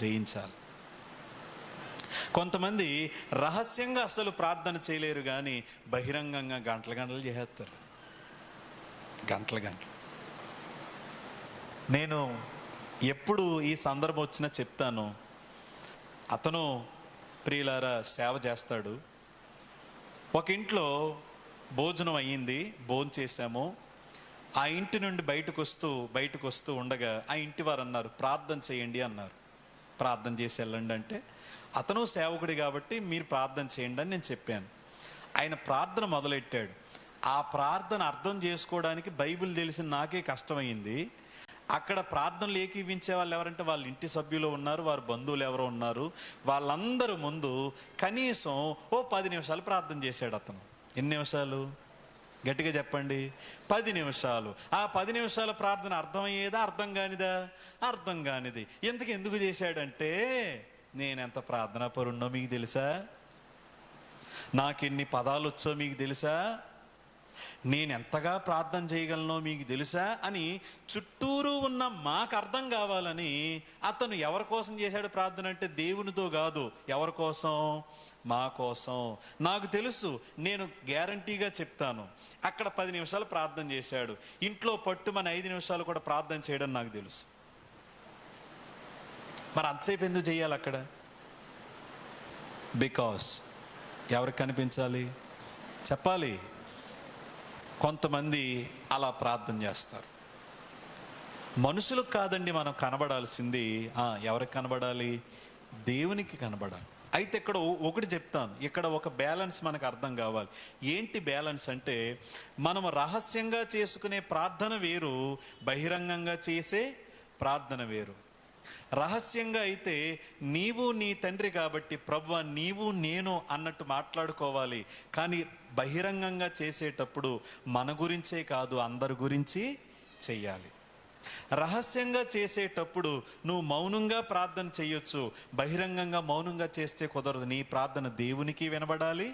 Speaker 1: జయించాలి. కొంతమంది రహస్యంగా అసలు ప్రార్థన చేయలేరు, కానీ బహిరంగంగా గంటలు చేస్తారు. గంటలు. నేను ఎప్పుడు ఈ సందర్భం వచ్చినా చెప్తాను. అతను ప్రియులారా సేవ చేస్తాడు. ఒక ఇంట్లో భోజనం అయ్యింది, భోజనం చేశాము. ఆ ఇంటి నుండి బయటకు వస్తూ ఉండగా ఆ ఇంటి వారు అన్నారు, ప్రార్థన చేయండి అన్నారు. ప్రార్థన చేసి వెళ్ళండి అంటే, అతను సేవకుడి కాబట్టి మీరు ప్రార్థన చేయండి అని నేను చెప్పాను. ఆయన ప్రార్థన మొదలెట్టాడు. ఆ ప్రార్థన అర్థం చేసుకోవడానికి బైబిల్ తెలిసిన నాకే కష్టమైంది. అక్కడ ప్రార్థనలు ఏకీవించే వాళ్ళు ఎవరంటే వాళ్ళ ఇంటి సభ్యులు ఉన్నారు, వారి బంధువులు ఎవరో ఉన్నారు. వాళ్ళందరూ ముందు కనీసం 10 నిమిషాలు ప్రార్థన చేశాడు అతను. ఎన్ని నిమిషాలు? గట్టిగా చెప్పండి. 10 నిమిషాలు. ఆ 10 నిమిషాల ప్రార్థన అర్థమయ్యేదా, అర్థం కానిదా? అర్థం కానిది. ఎందుకు చేశాడంటే, నేనెంత ప్రార్థనా పరుణ్ణో మీకు తెలుసా? నాకెన్ని పదాలు వచ్చో మీకు తెలుసా? నేను ఎంతగా ప్రార్థన చేయగలనో మీకు తెలుసా అని చుట్టూరు ఉన్న మాకు అర్థం కావాలని అతను ఎవరి కోసం చేశాడు ప్రార్థన అంటే దేవునితో కాదు, ఎవరి కోసం? మా కోసం. నాకు తెలుసు, నేను గ్యారంటీగా చెప్తాను, అక్కడ 10 నిమిషాలు ప్రార్థన చేశాడు, ఇంట్లో పట్టుమని 5 నిమిషాలు కూడా ప్రార్థన చేయడం నాకు తెలుసు. మరి అంతసేపు ఎందుకు చేయాలి అక్కడ? బికాస్ ఎవరికి కనిపించాలి? చెప్పాలి. కొంతమంది అలా ప్రార్థన చేస్తారు. మనుషులకు కాదండి మనం కనబడాల్సింది. ఎవరికి కనబడాలి? దేవునికి కనబడాలి. అయితే ఇక్కడ ఒకటి చెప్తాను, ఇక్కడ ఒక బ్యాలెన్స్ మనకు అర్థం కావాలి. ఏంటి బ్యాలెన్స్ అంటే, మనం రహస్యంగా చేసుకునే ప్రార్థన వేరు, బహిరంగంగా చేసే ప్రార్థన వేరు. రహస్యంగా అయితే నీవు నీ తండ్రి కాబట్టి ప్రభువా నీవు నేను అన్నట్టు మాట్లాడుకోవాలి. కానీ బహిరంగంగా చేసేటప్పుడు మన గురించే కాదు, అందరి గురించి చెయ్యాలి. రహస్యంగా చేసేటప్పుడు నువ్వు మౌనంగా ప్రార్థన చేయొచ్చు, బహిరంగంగా మౌనంగా చేస్తే కుదరదు. నీ ప్రార్థన దేవునికి వినబడాలి,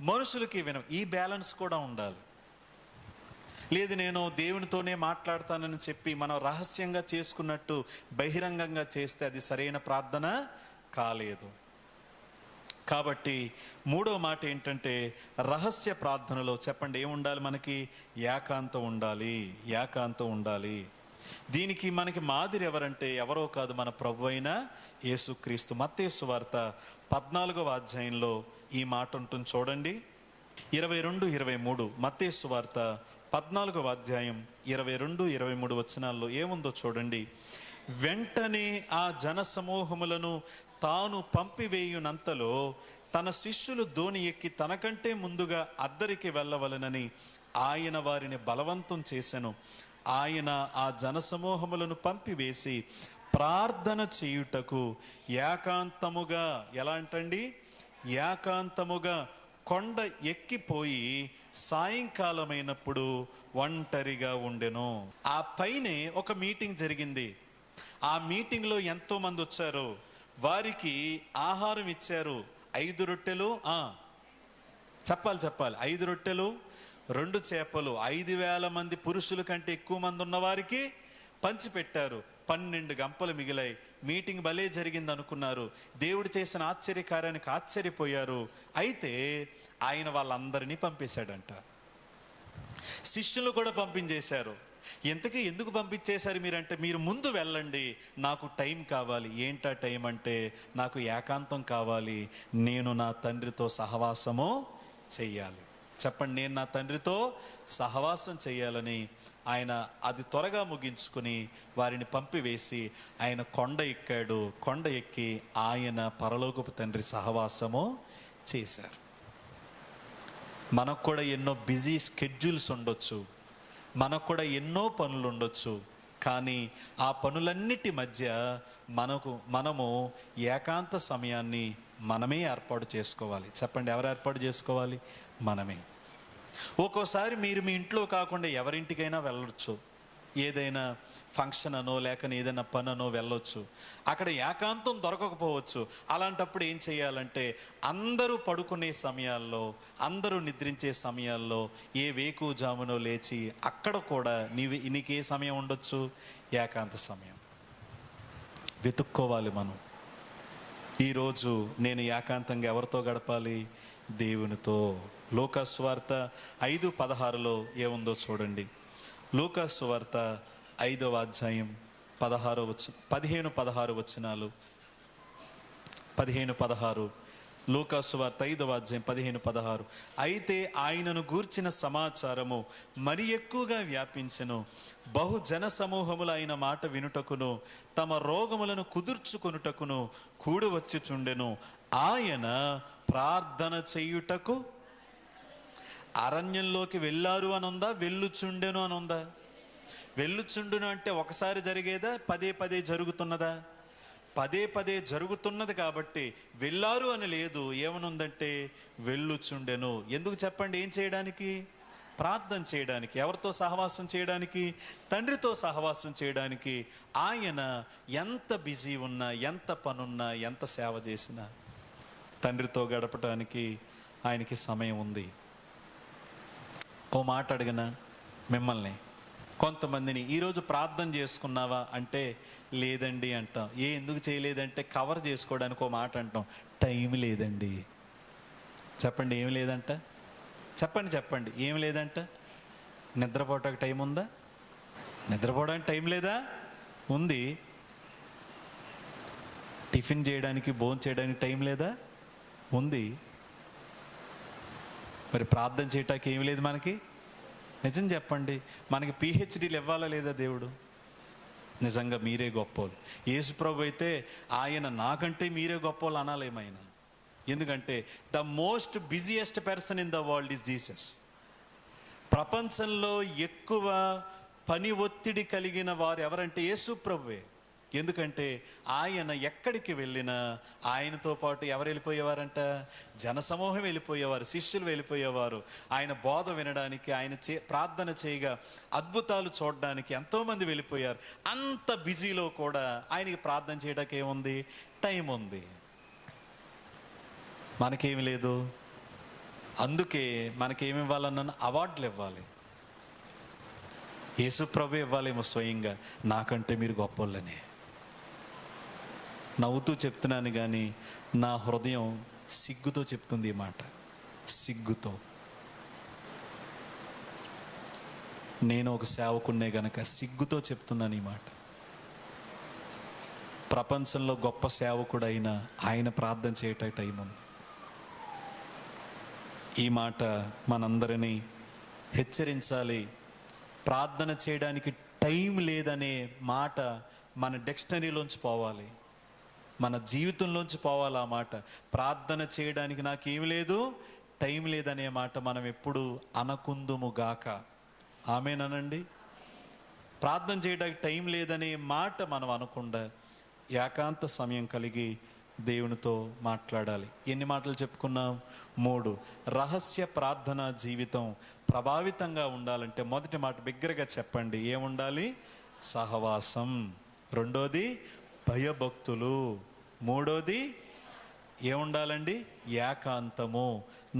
Speaker 1: మనుషులకి ఈ బ్యాలెన్స్ కూడా ఉండాలి. లేదు నేను దేవునితోనే మాట్లాడతానని చెప్పి మనం రహస్యంగా చేసుకున్నట్టు బహిరంగంగా చేస్తే అది సరైన ప్రార్థన కాలేదు. కాబట్టి మూడో మాట ఏంటంటే, రహస్య ప్రార్థనలో చెప్పండి ఏముండాలి మనకి? ఏకాంతం ఉండాలి, ఏకాంతం ఉండాలి. దీనికి మనకి మాదిరి ఎవరంటే ఎవరో కాదు, మన ప్రభువైన యేసుక్రీస్తు. మత్తయి సువార్త 14వ అధ్యాయంలో ఈ మాట ఉంటుంది చూడండి, 22-23. మత్తయి సువార్త 14వ అధ్యాయం 22-23 వచనాల్లో ఏముందో చూడండి. వెంటనే ఆ జన సమూహములను తాను పంపివేయునంతలో తన శిష్యులు దోణి ఎక్కి తనకంటే ముందుగా అద్దరికి వెళ్ళవలనని ఆయన వారిని బలవంతం చేసెను. ఆయన ఆ జనసమూహములను పంపివేసి ప్రార్థన చేయుటకు ఏకాంతముగా, ఎలా అంటండి? ఏకాంతముగా కొండ ఎక్కిపోయి సాయంకాలమైనప్పుడు ఒంటరిగా ఉండెను. ఆ పైనే ఒక మీటింగ్ జరిగింది. ఆ మీటింగ్లో ఎంతో మంది వచ్చారు. వారికి ఆహారం ఇచ్చారు. 5 రొట్టెలు, చెప్పాలి 5 రొట్టెలు 2 చేపలు 5,000 మంది పురుషుల కంటే ఎక్కువ మంది ఉన్న వారికి పంచిపెట్టారు. 12 గంపలు మిగిలాయి. మీటింగ్ భలే జరిగింది అనుకున్నారు. దేవుడు చేసిన ఆశ్చర్యకార్యానికి ఆశ్చర్యపోయారు. అయితే ఆయన వాళ్ళందరినీ పంపేశాడంట. శిష్యులు కూడా పంపించేశారు. ఇంతకీ ఎందుకు పంపించేశారు మీరంటే, మీరు ముందు వెళ్ళండి, నాకు టైం కావాలి. ఏంటా టైం అంటే, నాకు ఏకాంతం కావాలి, నేను నా తండ్రితో సహవాసము చెయ్యాలి. చెప్పండి, నేను నా తండ్రితో సహవాసం చేయాలని ఆయన అది త్వరగా ముగించుకుని వారిని పంపివేసి ఆయన కొండ ఎక్కాడు. కొండ ఎక్కి ఆయన పరలోకపు తండ్రి సహవాసము చేశారు. మనకు కూడా ఎన్నో బిజీ స్కెడ్యూల్స్ ఉండొచ్చు, మనకు కూడా ఎన్నో పనులు ఉండొచ్చు. కానీ ఆ పనులన్నిటి మధ్య మనము ఏకాంత సమయాన్ని మనమే ఏర్పాటు చేసుకోవాలి. చెప్పండి, ఎవరు ఏర్పాటు చేసుకోవాలి? మనమే. ఒక్కోసారి మీరు మీ ఇంట్లో కాకుండా ఎవరింటికైనా వెళ్ళొచ్చు, ఏదైనా ఫంక్షన్ అనో లేక ఏదైనా పని అనో వెళ్ళొచ్చు. అక్కడ ఏకాంతం దొరకకపోవచ్చు. అలాంటప్పుడు ఏం చేయాలంటే, అందరూ పడుకునే సమయాల్లో, అందరూ నిద్రించే సమయాల్లో, ఏ వేకువజామునో లేచి అక్కడ కూడా నీకే సమయం ఉండొచ్చు? ఏకాంత సమయం వెతుక్కోవాలి మనం. ఈరోజు నేను ఏకాంతంగా ఎవరితో గడపాలి? దేవునితో. లూకా సువార్త 5:16లో ఏముందో చూడండి. లూకా సువార్త 5వ అధ్యాయం 15-16 వచనాలు. 15-16 లూకా సువార్త 5వ అధ్యాయం 15-16. అయితే ఆయనను గూర్చిన సమాచారము మరి ఎక్కువగా వ్యాపించెను. బహుజన సమూహములు ఆయన మాట వినుటకును తమ రోగములను కుదుర్చుకొనుటకును కూడి వచ్చుచుండెను. ఆయన ప్రార్థన చేయుటకు అరణ్యంలోకి వెళ్ళారు అని ఉందా? వెళ్ళుచుండెను అని ఉందా? వెళ్ళుచుండును అంటే ఒకసారి జరిగేదా? పదే జరుగుతున్నదా? పదే జరుగుతున్నది కాబట్టి వెళ్ళారు అని లేదు. ఏమనుందంటే వెళ్ళుచుండెను. ఎందుకు చెప్పండి? ఏం చేయడానికి? ప్రార్థన చేయడానికి. ఎవరితో సహవాసం చేయడానికి? తండ్రితో సహవాసం చేయడానికి. ఆయన ఎంత బిజీ ఉన్నా, ఎంత పనున్నా, ఎంత సేవ చేసినా తండ్రితో గడపడానికి ఆయనకి సమయం ఉంది. ఓ మాట అడిగిన మిమ్మల్ని, కొంతమందిని ఈరోజు ప్రార్థన చేసుకున్నావా అంటే లేదండి అంటాం. ఎందుకు చేయలేదంటే కవర్ చేసుకోవడానికి ఓ మాట అంటాం, టైం లేదండి. చెప్పండి, ఏమి లేదంట? చెప్పండి ఏం లేదంట? నిద్రపోవటానికి టైం ఉందా? నిద్రపోవడానికి టైం లేదా? ఉంది. టిఫిన్ చేయడానికి, భోజనం చేయడానికి టైం లేదా? ఉంది. మరి ప్రార్థన చేయటానికి ఏమి లేదు మనకి? నిజం చెప్పండి, మనకి పిహెచ్డీలు ఇవ్వాలా లేదా దేవుడు? నిజంగా మీరే గొప్పోళ్ళు. యేసు ప్రభు అయితే ఆయన నాకంటే మీరే గొప్పోళ్ళు అనాలేమైనా. ఎందుకంటే the most busiest person in the world is Jesus. ప్రపంచంలో ఎక్కువ పని ఒత్తిడి కలిగిన వారు ఎవరంటే యేసు ప్రభువే. ఎందుకంటే ఆయన ఎక్కడికి వెళ్ళినా ఆయనతో పాటు ఎవరు వెళ్ళిపోయేవారంట? జనసమూహం వెళ్ళిపోయేవారు, శిష్యులు వెళ్ళిపోయేవారు. ఆయన బోధ వినడానికి, ఆయన ప్రార్థన చేయగా అద్భుతాలు చూడడానికి ఎంతోమంది వెళ్ళిపోయారు. అంత బిజీలో కూడా ఆయనకి ప్రార్థన చేయడానికి ఏముంది? టైం ఉంది. మనకేమి లేదు. అందుకే మనకేమి ఇవ్వాలన్నా అవార్డులు ఇవ్వాలి. యేసు ప్రభు ఇవ్వాలేమో స్వయంగా, నాకంటే మీరు గొప్పోళ్ళని. నవ్వుతూ చెప్తున్నాను కానీ నా హృదయం సిగ్గుతో చెప్తుంది ఈ మాట. సిగ్గుతో. నేను ఒక సేవకున్నే గనక సిగ్గుతో చెప్తున్నాను ఈ మాట. ప్రపంచంలో గొప్ప సేవకుడైన ఆయన ప్రార్థన చేయట టైం ఉంది. ఈ మాట మనందరినీ హెచ్చరించాలి. ప్రార్థన చేయడానికి టైం లేదనే మాట మన డిక్షనరీలోంచి పోవాలి, మన జీవితంలోంచి పోవాలి. ఆ మాట, ప్రార్థన చేయడానికి నాకేమి లేదు, టైం లేదనే మాట మనం ఎప్పుడు అనకుందుము గాక. ఆమేనండి. ప్రార్థన చేయడానికి టైం లేదనే మాట మనం అనకుండా ఏకాంత సమయం కలిగి దేవునితో మాట్లాడాలి. ఎన్ని మాటలు చెప్పుకున్నాం? 3. రహస్య ప్రార్థన జీవితం ప్రభావితంగా ఉండాలంటే మొదటి మాట బిగ్గరగా చెప్పండి, ఏముండాలి? సహవాసం. రెండోది భయభక్తులు. మూడోది ఏముండాలండి? ఏకాంతము.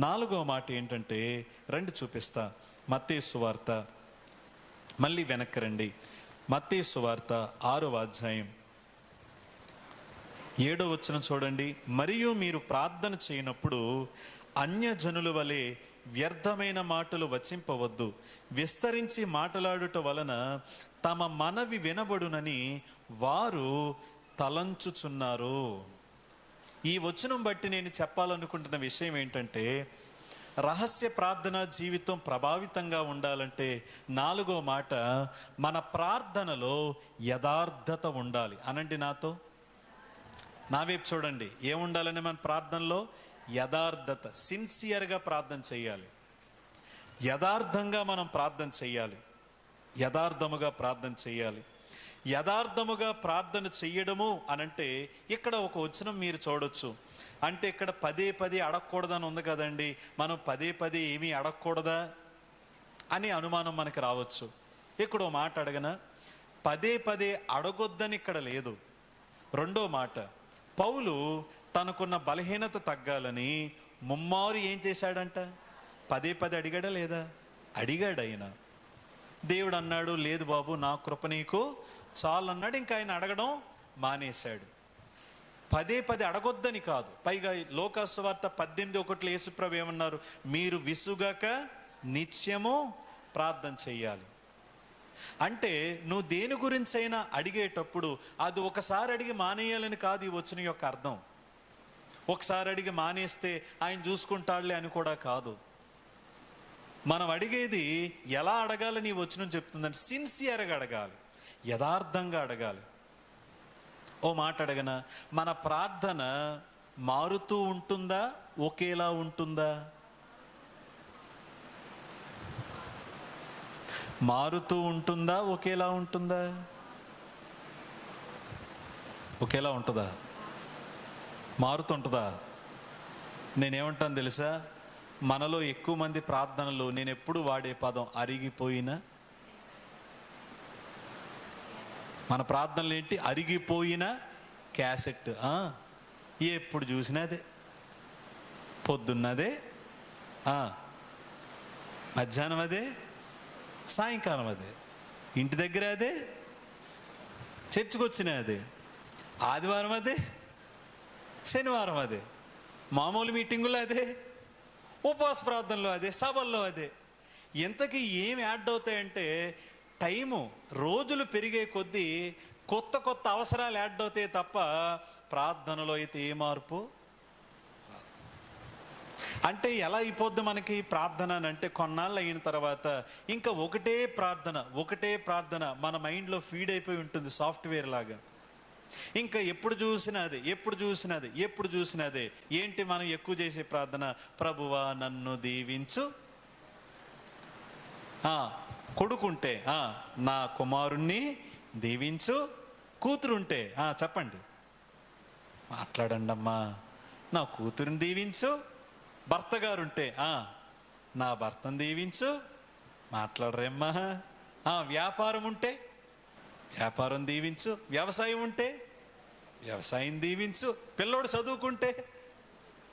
Speaker 1: 4వ మాట ఏంటంటే, రండి చూపిస్తా. మత్తయి సువార్త, మళ్ళీ వెనక్కి రండి. మత్తయి సువార్త 6వ అధ్యాయం 7వ వచనం చూడండి. మరియు మీరు ప్రార్థన చేయనప్పుడు అన్యజనుల వలె వ్యర్థమైన మాటలు వచింపవద్దు, విస్తరించి మాట్లాడుట వలన తమ మనవి వినబడునని వారు తలంచుచున్నారు. ఈ వచనం బట్టి నేను చెప్పాలనుకుంటున్న విషయం ఏంటంటే, రహస్య ప్రార్థన జీవితం ప్రభావితంగా ఉండాలంటే 4వ మాట, మన ప్రార్థనలో యథార్థత ఉండాలి. అనండి నాతో, నా వైపు చూడండి. ఏముండాలని మన ప్రార్థనలో? యథార్థత. సిన్సియర్గా ప్రార్థన చేయాలి. యథార్థంగా మనం ప్రార్థన చేయాలి. యథార్థముగా ప్రార్థన చేయాలి. యథార్థముగా ప్రార్థన చెయ్యడము అనంటే ఇక్కడ ఒక వచనం మీరు చూడొచ్చు. అంటే ఇక్కడ పదే పదే అడగకూడదని ఉంది కదండి. మనం పదే పదే ఏమీ అడగకూడదా అని అనుమానం మనకు రావచ్చు. ఇక్కడ ఓ మాట అడగనా? పదే పదే అడగొద్దని ఇక్కడ లేదు. రెండో మాట, పౌలు తనకున్న బలహీనత తగ్గాలని ముమ్మారు ఏం చేశాడంట? పదే పదే అడిగాడా లేదా? అడిగాడు. ఆయన దేవుడు అన్నాడు, లేదు బాబు నా కృప నీకు చాలు అన్నాడు. ఇంకా ఆయన అడగడం మానేశాడు. పదే పదే అడగొద్దని కాదు. పైగా లోకాసు సువార్త 18:1 యేసుప్రభు ఏమన్నారు? మీరు విసుగక నిత్యము ప్రార్థన చెయ్యాలి. అంటే నువ్వు దేని గురించి అయినా అడిగేటప్పుడు అది ఒకసారి అడిగి మానేయాలని కాదు ఈ వచనం యొక్క అర్థం. ఒకసారి అడిగి మానేస్తే ఆయన చూసుకుంటాడులే అని కూడా కాదు. మనం అడిగేది ఎలా అడగాలని ఈ వచనం చెప్తుందంటే సిన్సియర్గా అడగాలి, యథార్థంగా అడగాలి. ఓ మాట అడగనా? మన ప్రార్థన మారుతూ ఉంటుందా, ఒకేలా ఉంటుందా? మారుతూ ఉంటుందా, ఒకేలా ఉంటుందా? ఒకేలా ఉంటుందా? మారుతుంటుందా? నేనేమంటాను తెలుసా? మనలో ఎక్కువ మంది ప్రార్థనలు నేను ఎప్పుడు వాడే పదం అరిగిపోయిన. మన ప్రార్థనలు ఏంటి? అరిగిపోయిన క్యాసెట్. ఎప్పుడు చూసినా అదే, పొద్దున్నదే, మధ్యాహ్నం అదే, సాయంకాలం అదే, ఇంటి దగ్గర అదే, చర్చికి వచ్చిన అదే, ఆదివారం అదే, శనివారం అదే, మామూలు మీటింగుల్లో అదే, ఉపవాస ప్రార్థనలో అదే, సభల్లో అదే. ఇంతకీ ఏమి యాడ్ అవుతాయంటే టైము రోజులు పెరిగే కొద్దీ కొత్త కొత్త అవసరాలు యాడ్ అవుతాయి తప్ప ప్రార్థనలో అయితే ఏ మార్పు. అంటే ఎలా అయిపోద్ది మనకి ప్రార్థన అని అంటే కొన్నాళ్ళు అయిన తర్వాత ఇంకా ఒకటే ప్రార్థన మన మైండ్లో ఫీడ్ అయిపోయి ఉంటుంది, సాఫ్ట్వేర్ లాగా. ఇంకా ఎప్పుడు చూసినా అదే. ఏంటి మనం ఎక్కువ చేసే ప్రార్థన? ప్రభువా నన్ను దీవించు, కొడుకుంటే నా కుమారుణ్ణి దీవించు, కూతురుంటే చెప్పండి, మాట్లాడండి అమ్మా, నా కూతురుని దీవించు, భర్త గారుంటే నా భర్తను దీవించు, మాట్లాడరేమ్మా, వ్యాపారం ఉంటే వ్యాపారం దీవించు, వ్యవసాయం ఉంటే వ్యవసాయం దీవించు, పిల్లోడు చదువుకుంటే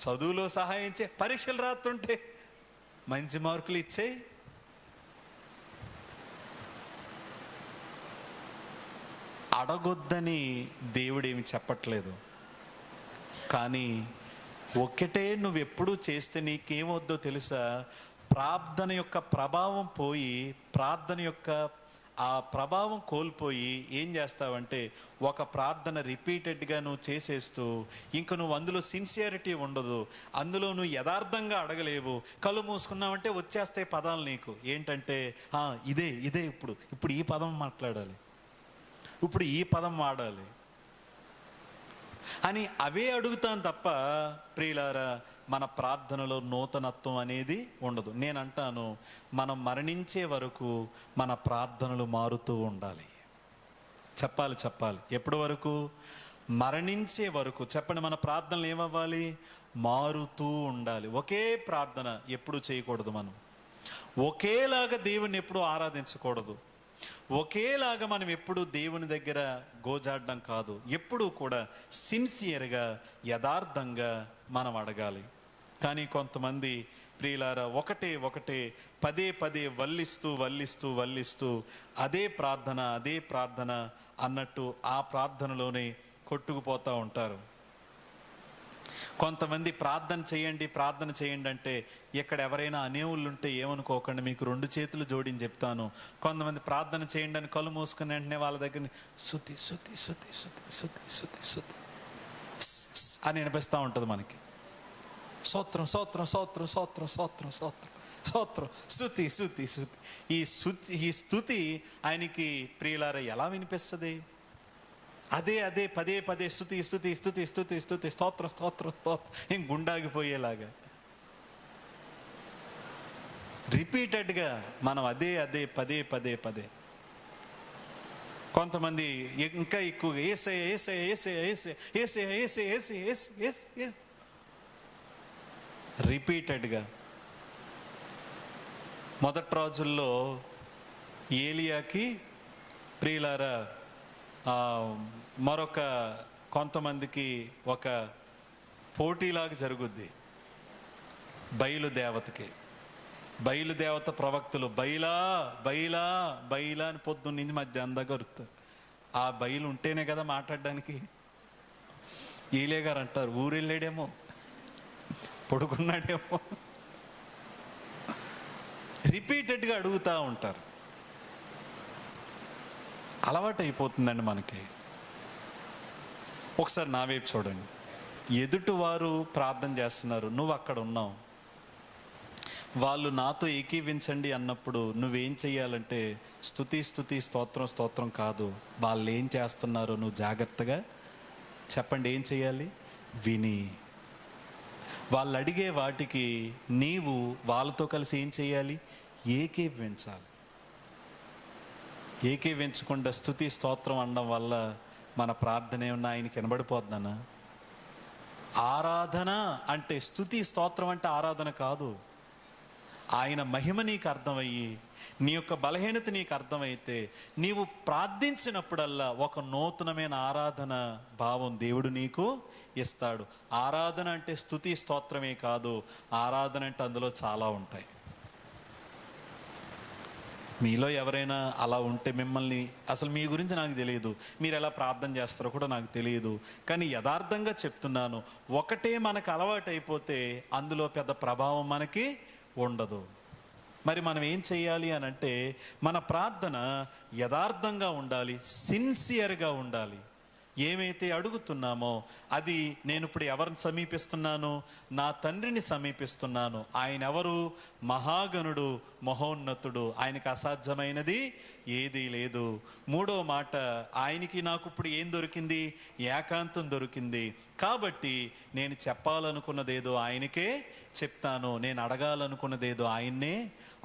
Speaker 1: చదువులో సహాయం చే, పరీక్షలు రాస్తుంటే మంచి మార్కులు ఇచ్చే. అడగొద్దని దేవుడేమి చెప్పట్లేదు, కానీ ఒక్కటే నువ్వెప్పుడు చేస్తే నీకేమొద్దో తెలుసా? ప్రార్థన యొక్క ప్రభావం పోయి, ప్రార్థన యొక్క ఆ ప్రభావం కోల్పోయి ఏం చేస్తావంటే ఒక ప్రార్థన రిపీటెడ్గా నువ్వు చేసేస్తూ ఇంక నువ్వు అందులో సిన్సియారిటీ ఉండదు, అందులో నువ్వు యథార్థంగా అడగలేవు. కళ్ళు మూసుకున్నావంటే వచ్చేస్తాయి పదాలు నీకు. ఏంటంటే ఇదే ఇప్పుడు ఈ పదం మాట్లాడాలి, ఇప్పుడు ఈ పదం వాడాలి అని అవే అడుగుతాను తప్ప ప్రియులారా మన ప్రార్థనలో నూతనత్వం అనేది ఉండదు. నేను అంటాను, మనం మరణించే వరకు మన ప్రార్థనలు మారుతూ ఉండాలి. చెప్పాలి. ఎప్పటి వరకు? మరణించే వరకు. చెప్పండి, మన ప్రార్థనలు ఏమవ్వాలి? మారుతూ ఉండాలి. ఒకే ప్రార్థన ఎప్పుడు చేయకూడదు. మనం ఒకేలాగా దేవుణ్ణి ఎప్పుడు ఆరాధించకూడదు. ఒకేలాగా మనం ఎప్పుడు దేవుని దగ్గర గోజాడడం కాదు. ఎప్పుడు కూడా సిన్సియర్గా యథార్థంగా మనం అడగాలి. కానీ కొంతమంది ప్రియులారా ఒకటే పదే వల్లిస్తూ అదే ప్రార్థన అన్నట్టు ఆ ప్రార్థనలోనే కొట్టుకుపోతూ ఉంటారు. కొంతమంది ప్రార్థన చేయండి అంటే ఇక్కడ ఎవరైనా అనేవుళ్ళు ఉంటే ఏమనుకోకండి, మీకు 2 చేతులు జోడించి చెప్తాను. కొంతమంది ప్రార్థన చేయండి అని కళ్ళు మూసుకుని వెంటనే వాళ్ళ దగ్గర శుతి అని వినిపిస్తూ ఉంటుంది మనకి. స్తోత్రం శృతి. ఈ స్తుతి ఆయనకి ప్రియులారా ఎలా వినిపిస్తుంది? అదే పదే స్తుతి స్తోత్రం ఏం గుండాగిపోయేలాగా రిపీటెడ్గా మనం అదే పదే. కొంతమంది ఇంకా ఎక్కువగా ఏసే రిపీటెడ్గా. మొదటి రోజుల్లో ఏలియాకి ప్రియులారా మరొక కొంతమందికి ఒక పోటీలాగా జరుగుద్ది. బయలుదేవత ప్రవక్తలు బయలా అని పొద్దున్నింది మధ్యాహ్నం దాకా అరుతారు. ఆ బయలు ఉంటేనే కదా మాట్లాడడానికి. ఏలియా గారు అంటారు, ఊరెళ్ళాడేమో, పడుకున్నాడేమో. రిపీటెడ్గా అడుగుతూ ఉంటారు. అలవాటు అయిపోతుందండి మనకి. ఒకసారి నా వైపు చూడండి. ఎదుటివారు ప్రార్థన చేస్తున్నారు, నువ్వు అక్కడ ఉన్నావు. వాళ్ళు నాతో ఏకీవించండి అన్నప్పుడు నువ్వేం చెయ్యాలంటే స్తుతి స్తోత్రం కాదు. వాళ్ళు ఏం చేస్తున్నారో నువ్వు జాగ్రత్తగా చెప్పండి. ఏం చెయ్యాలి? విని వాళ్ళు అడిగే వాటికి నీవు వాళ్ళతో కలిసి ఏం చెయ్యాలి? ఏకీవించాలి. ఏకీవించకుండా స్తుతి స్తోత్రం అనడం వల్ల మన ప్రార్థన ఏమన్నా ఆయనకి వినబడిపోతుందనా? ఆరాధన అంటే స్తుతి స్తోత్రం అంటే ఆరాధన కాదు. ఆయన మహిమ నీకు అర్థమయ్యి, నీ యొక్క బలహీనత నీకు అర్థమైతే నీవు ప్రార్థించినప్పుడల్లా ఒక నూతనమైన ఆరాధన భావం దేవుడు నీకు ఇస్తాడు. ఆరాధన అంటే స్తుతి స్తోత్రమే కాదు, ఆరాధన అంటే అందులో చాలా ఉంటాయి. మీలో ఎవరైనా అలా ఉంటే, మిమ్మల్ని అసలు మీ గురించి నాకు తెలియదు, మీరు ఎలా ప్రార్థన చేస్తారో కూడా నాకు తెలియదు, కానీ యథార్థంగా చెప్తున్నాను, ఒకటే మనకు అలవాటు అయిపోతే అందులో పెద్ద ప్రభావం మనకి ఉండదు. మరి మనం ఏం చేయాలి అని అంటే, మన ప్రార్థన యథార్థంగా ఉండాలి, సిన్సియర్గా ఉండాలి. ఏమైతే అడుగుతున్నామో అది, నేను ఇప్పుడు ఎవరిని సమీపిస్తున్నాను? నా తండ్రిని సమీపిస్తున్నాను. ఆయన ఎవరు? మహాగణుడు, మహోన్నతుడు, ఆయనకు అసాధ్యమైనది ఏదీ లేదు. మూడో మాట, ఆయనకి నాకు ఇప్పుడు ఏం దొరికింది? ఏకాంతం దొరికింది. కాబట్టి నేను చెప్పాలనుకున్నదేదో ఆయనకే చెప్తాను, నేను అడగాలనుకున్నదేదో ఆయన్నే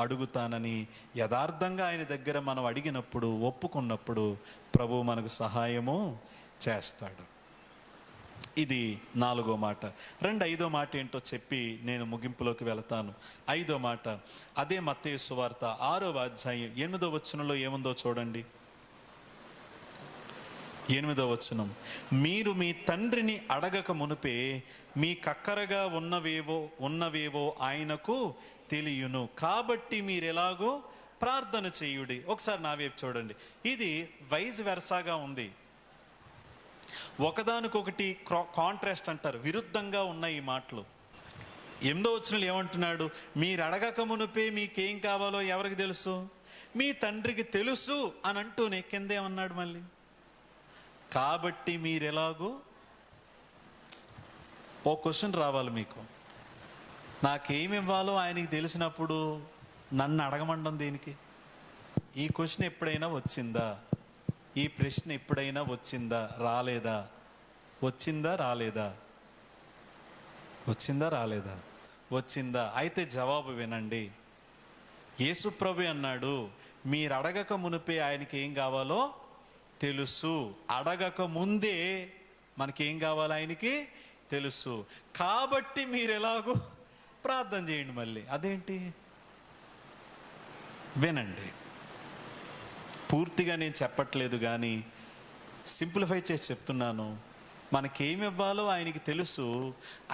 Speaker 1: అడుగుతానని యథార్థంగా ఆయన దగ్గర మనం అడిగినప్పుడు, ఒప్పుకున్నప్పుడు ప్రభువు మనకు సహాయము చేస్తాడు. ఇది 4వ మాట. రండి 5వ మాట ఏంటో చెప్పి నేను ముగింపులోకి వెళతాను. 5వ మాట అదే మత్తయి సువార్త 6వ అధ్యాయం 8వ వచనంలో ఏముందో చూడండి. 8వ వచనం, మీరు మీ తండ్రిని అడగక మునుపే మీ కక్కరగా ఉన్నవేవో ఆయనకు తెలియను, కాబట్టి మీరు ఎలాగో ప్రార్థన చేయుడి. ఒకసారి నా వైపు చూడండి. ఇది వైజ్ వెర్సాగా ఉంది. ఒకదానికొకటి కాంట్రాస్ట్ అంటారు, విరుద్ధంగా ఉన్నాయి ఈ మాటలు. 8వ వచనంలో ఏమంటున్నాడు? మీరు అడగక మునుపే మీకేం కావాలో ఎవరికి తెలుసు? మీ తండ్రికి తెలుసు అని అంటూనే కిందేమన్నాడు మళ్ళీ? కాబట్టి మీరు ఎలాగో. ఓ క్వశ్చన్ రావాలి మీకు, నాకేమి ఇవ్వాలో ఆయనకి తెలిసినప్పుడు నన్ను అడగమండం దేనికి? ఈ క్వశ్చన్ ఎప్పుడైనా వచ్చిందా? ఈ ప్రశ్న ఎప్పుడైనా వచ్చిందా? రాలేదా? వచ్చిందా? రాలేదా? వచ్చిందా? రాలేదా? వచ్చిందా? అయితే జవాబు వినండి. యేసుప్రభు అన్నాడు, మీరు అడగక మునిపే ఆయనకి ఏం కావాలో తెలుసు. అడగక ముందే మనకేం కావాలో ఆయనకి తెలుసు. కాబట్టి మీరు ఎలాగో ప్రార్థన చేయండి. మళ్ళీ అదేంటి? వినండి, పూర్తిగా నేను చెప్పట్లేదు, కానీ సింప్లిఫై చేసి చెప్తున్నాను. మనకేమి ఇవ్వాలో ఆయనకి తెలుసు,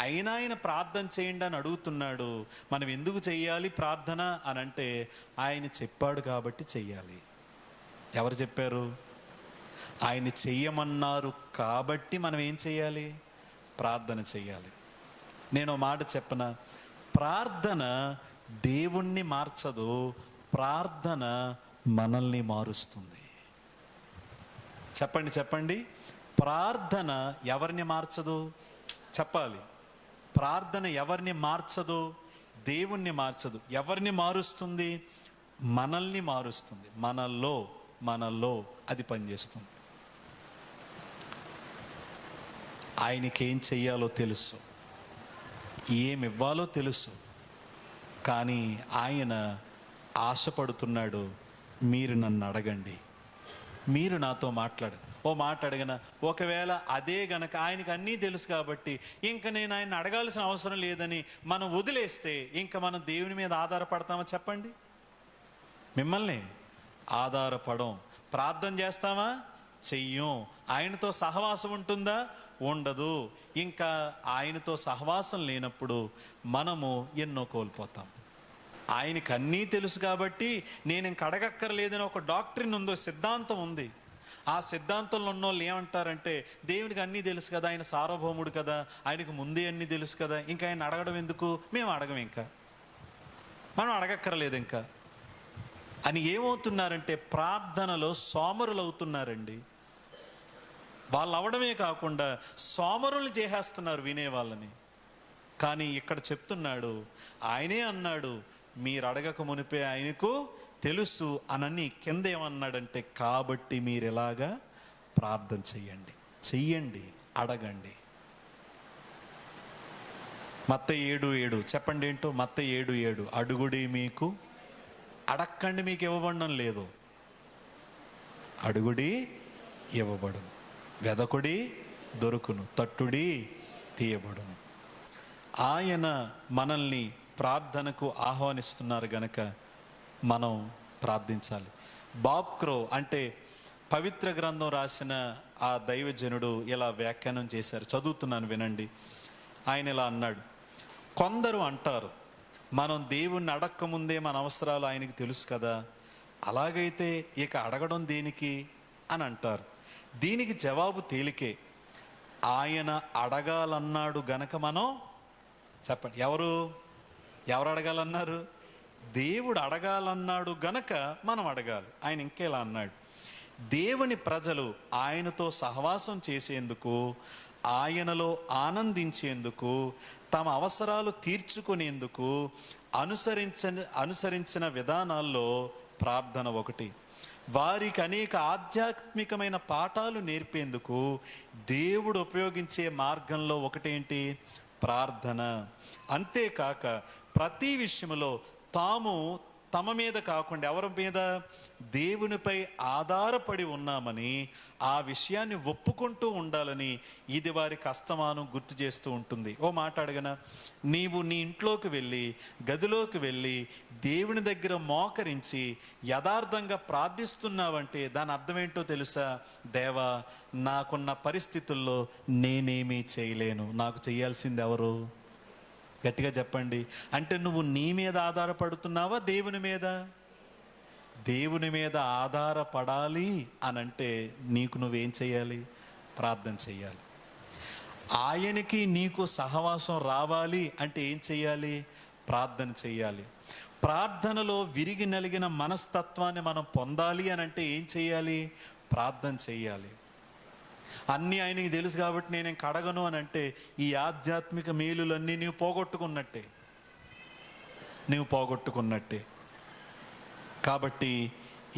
Speaker 1: అయినా ఆయన ప్రార్థన చేయండి అని అడుగుతున్నాడు. మనం ఎందుకు చెయ్యాలి ప్రార్థన అని అంటే, ఆయన చెప్పాడు కాబట్టి చెయ్యాలి. ఎవరు చెప్పారు? ఆయన చెయ్యమన్నారు కాబట్టి మనం ఏం చెయ్యాలి? ప్రార్థన చెయ్యాలి. నేను మాట చెప్పనా? ప్రార్థన దేవుణ్ణి మార్చదు, ప్రార్థన మనల్ని మారుస్తుంది. చెప్పండి చెప్పండి, ప్రార్థన ఎవరిని మార్చదు? చెప్పాలి. ప్రార్థన ఎవరిని మార్చదు? దేవుణ్ణి మార్చదు. ఎవరిని మారుస్తుంది? మనల్ని మారుస్తుంది. మనలో అది పనిచేస్తుంది. ఆయనకి ఏం చెయ్యాలో తెలుసు, ఏమి ఇవ్వాలో తెలుసు, కానీ ఆయన ఆశపడుతున్నాడు, మీరు నన్ను అడగండి, మీరు నాతో మాట్లాడు. ఓ మాట అడిగిన, ఒకవేళ అదే గనక ఆయనకి అన్నీ తెలుసు కాబట్టి ఇంకా నేను ఆయన అడగాల్సిన అవసరం లేదని మనం వదిలేస్తే ఇంకా మనం దేవుని మీద ఆధారపడతామా? చెప్పండి. మిమ్మల్ని ఆధారపడం. ప్రార్థన చేస్తామా? చెయ్యం. ఆయనతో సహవాసం ఉంటుందా? ఉండదు. ఇంకా ఆయనతో సహవాసం లేనప్పుడు మనము ఎన్నో కోల్పోతాం. ఆయనకి అన్నీ తెలుసు కాబట్టి నేను ఇంక అడగక్కర్లేదని ఒక డాక్టరీన్ ఉందో, సిద్ధాంతం ఉంది. ఆ సిద్ధాంతంలో ఉన్న వాళ్ళు ఏమంటారంటే, దేవునికి అన్నీ తెలుసు కదా, ఆయన సార్వభౌముడు కదా, ఆయనకు ముందే అన్నీ తెలుసు కదా, ఇంకా ఆయన అడగడం ఎందుకు, మేము అడగం, ఇంకా మనం అడగక్కర్లేదు ఇంకా అని ఏమవుతున్నారంటే ప్రార్థనలో సోమరులు అవుతున్నారండి. వాళ్ళు అవడమే కాకుండా సోమరులు చేసేస్తున్నారు వినేవాళ్ళని. కానీ ఇక్కడ చెప్తున్నాడు, ఆయనే అన్నాడు, మీరు అడగక మునిపే ఆయనకు తెలుసు అనని. కింద ఏమన్నాడంటే, కాబట్టి మీరు ఎలాగా ప్రార్థన చెయ్యండి, అడగండి. మత్తయి 7:7 చెప్పండి ఏంటో. మత్తయి 7:7, అడుగుడి మీకు, అడక్కండి మీకు ఇవ్వబడడం లేదు, అడుగుడి ఇవ్వబడును, వెదకుడి దొరుకును, తట్టుడి తీయబడును. ఆయన మనల్ని ప్రార్థనకు ఆహ్వానిస్తున్నారు గనక మనం ప్రార్థించాలి. బాబ్ క్రో అంటే పవిత్ర గ్రంథం రాసిన ఆ దైవజనుడు ఇలా వ్యాఖ్యానం చేశారు, చదువుతున్నాను వినండి. ఆయన ఇలా అన్నాడు, కొందరు అంటారు మనం దేవుణ్ణి అడక్కముందే మన అవసరాలు ఆయనకి తెలుసు కదా, అలాగైతే ఇక అడగడం దేనికి అని అంటారు. దీనికి జవాబు తేలికే. ఆయన అడగాలన్నాడు గనక మనం, చెప్పండి, ఎవరు అడగాలన్నారు? దేవుడు అడగాలన్నాడు గనక మనం అడగాలి. ఆయన ఇంకేలా అన్నాడు, దేవుని ప్రజలు ఆయనతో సహవాసం చేసేందుకు, ఆయనలో ఆనందించేందుకు, తమ అవసరాలు తీర్చుకునేందుకు అనుసరించిన విధానాల్లో ప్రార్థన ఒకటి. వారికి అనేక ఆధ్యాత్మికమైన పాఠాలు నేర్పేందుకు దేవుడు ఉపయోగించే మార్గంలో ఒకటేంటి? ప్రార్థన. అంతేకాక ప్రతి విషయంలో తమ మీద కాకుండా ఎవరి మీద? దేవునిపై ఆధారపడి ఉన్నామని, ఆ విషయాన్ని ఒప్పుకుంటూ ఉండాలని ఇది వారి కష్టమాను గుర్తు చేస్తూ ఉంటుంది. ఓ మాట అడగనా? నీవు నీ ఇంట్లోకి వెళ్ళి, గదిలోకి వెళ్ళి దేవుని దగ్గర మోకరించి యథార్థంగా ప్రార్థిస్తున్నావంటే దాని అర్థం ఏంటో తెలుసా? దేవా, నాకున్న పరిస్థితుల్లో నేనేమీ చేయలేను, నాకు చేయాల్సింది ఎవరు? గట్టిగా చెప్పండి. అంటే నువ్వు నీ మీద ఆధారపడుతున్నావా, దేవుని మీద? దేవుని మీద ఆధారపడాలి అనంటే నీకు నువ్వేం చేయాలి? ప్రార్థన చేయాలి. ఆయనకి నీకు సహవాసం రావాలి అంటే ఏం చేయాలి? ప్రార్థన చేయాలి. ప్రార్థనలో విరిగి నలిగిన మనస్తత్వాన్ని మనం పొందాలి అని అంటే ఏం చేయాలి? ప్రార్థన చేయాలి. అన్నీ ఆయనకి తెలుసు కాబట్టి నేను కడగను అని అంటే ఈ ఆధ్యాత్మిక మేలులన్నీ నీవు పోగొట్టుకున్నట్టే. కాబట్టి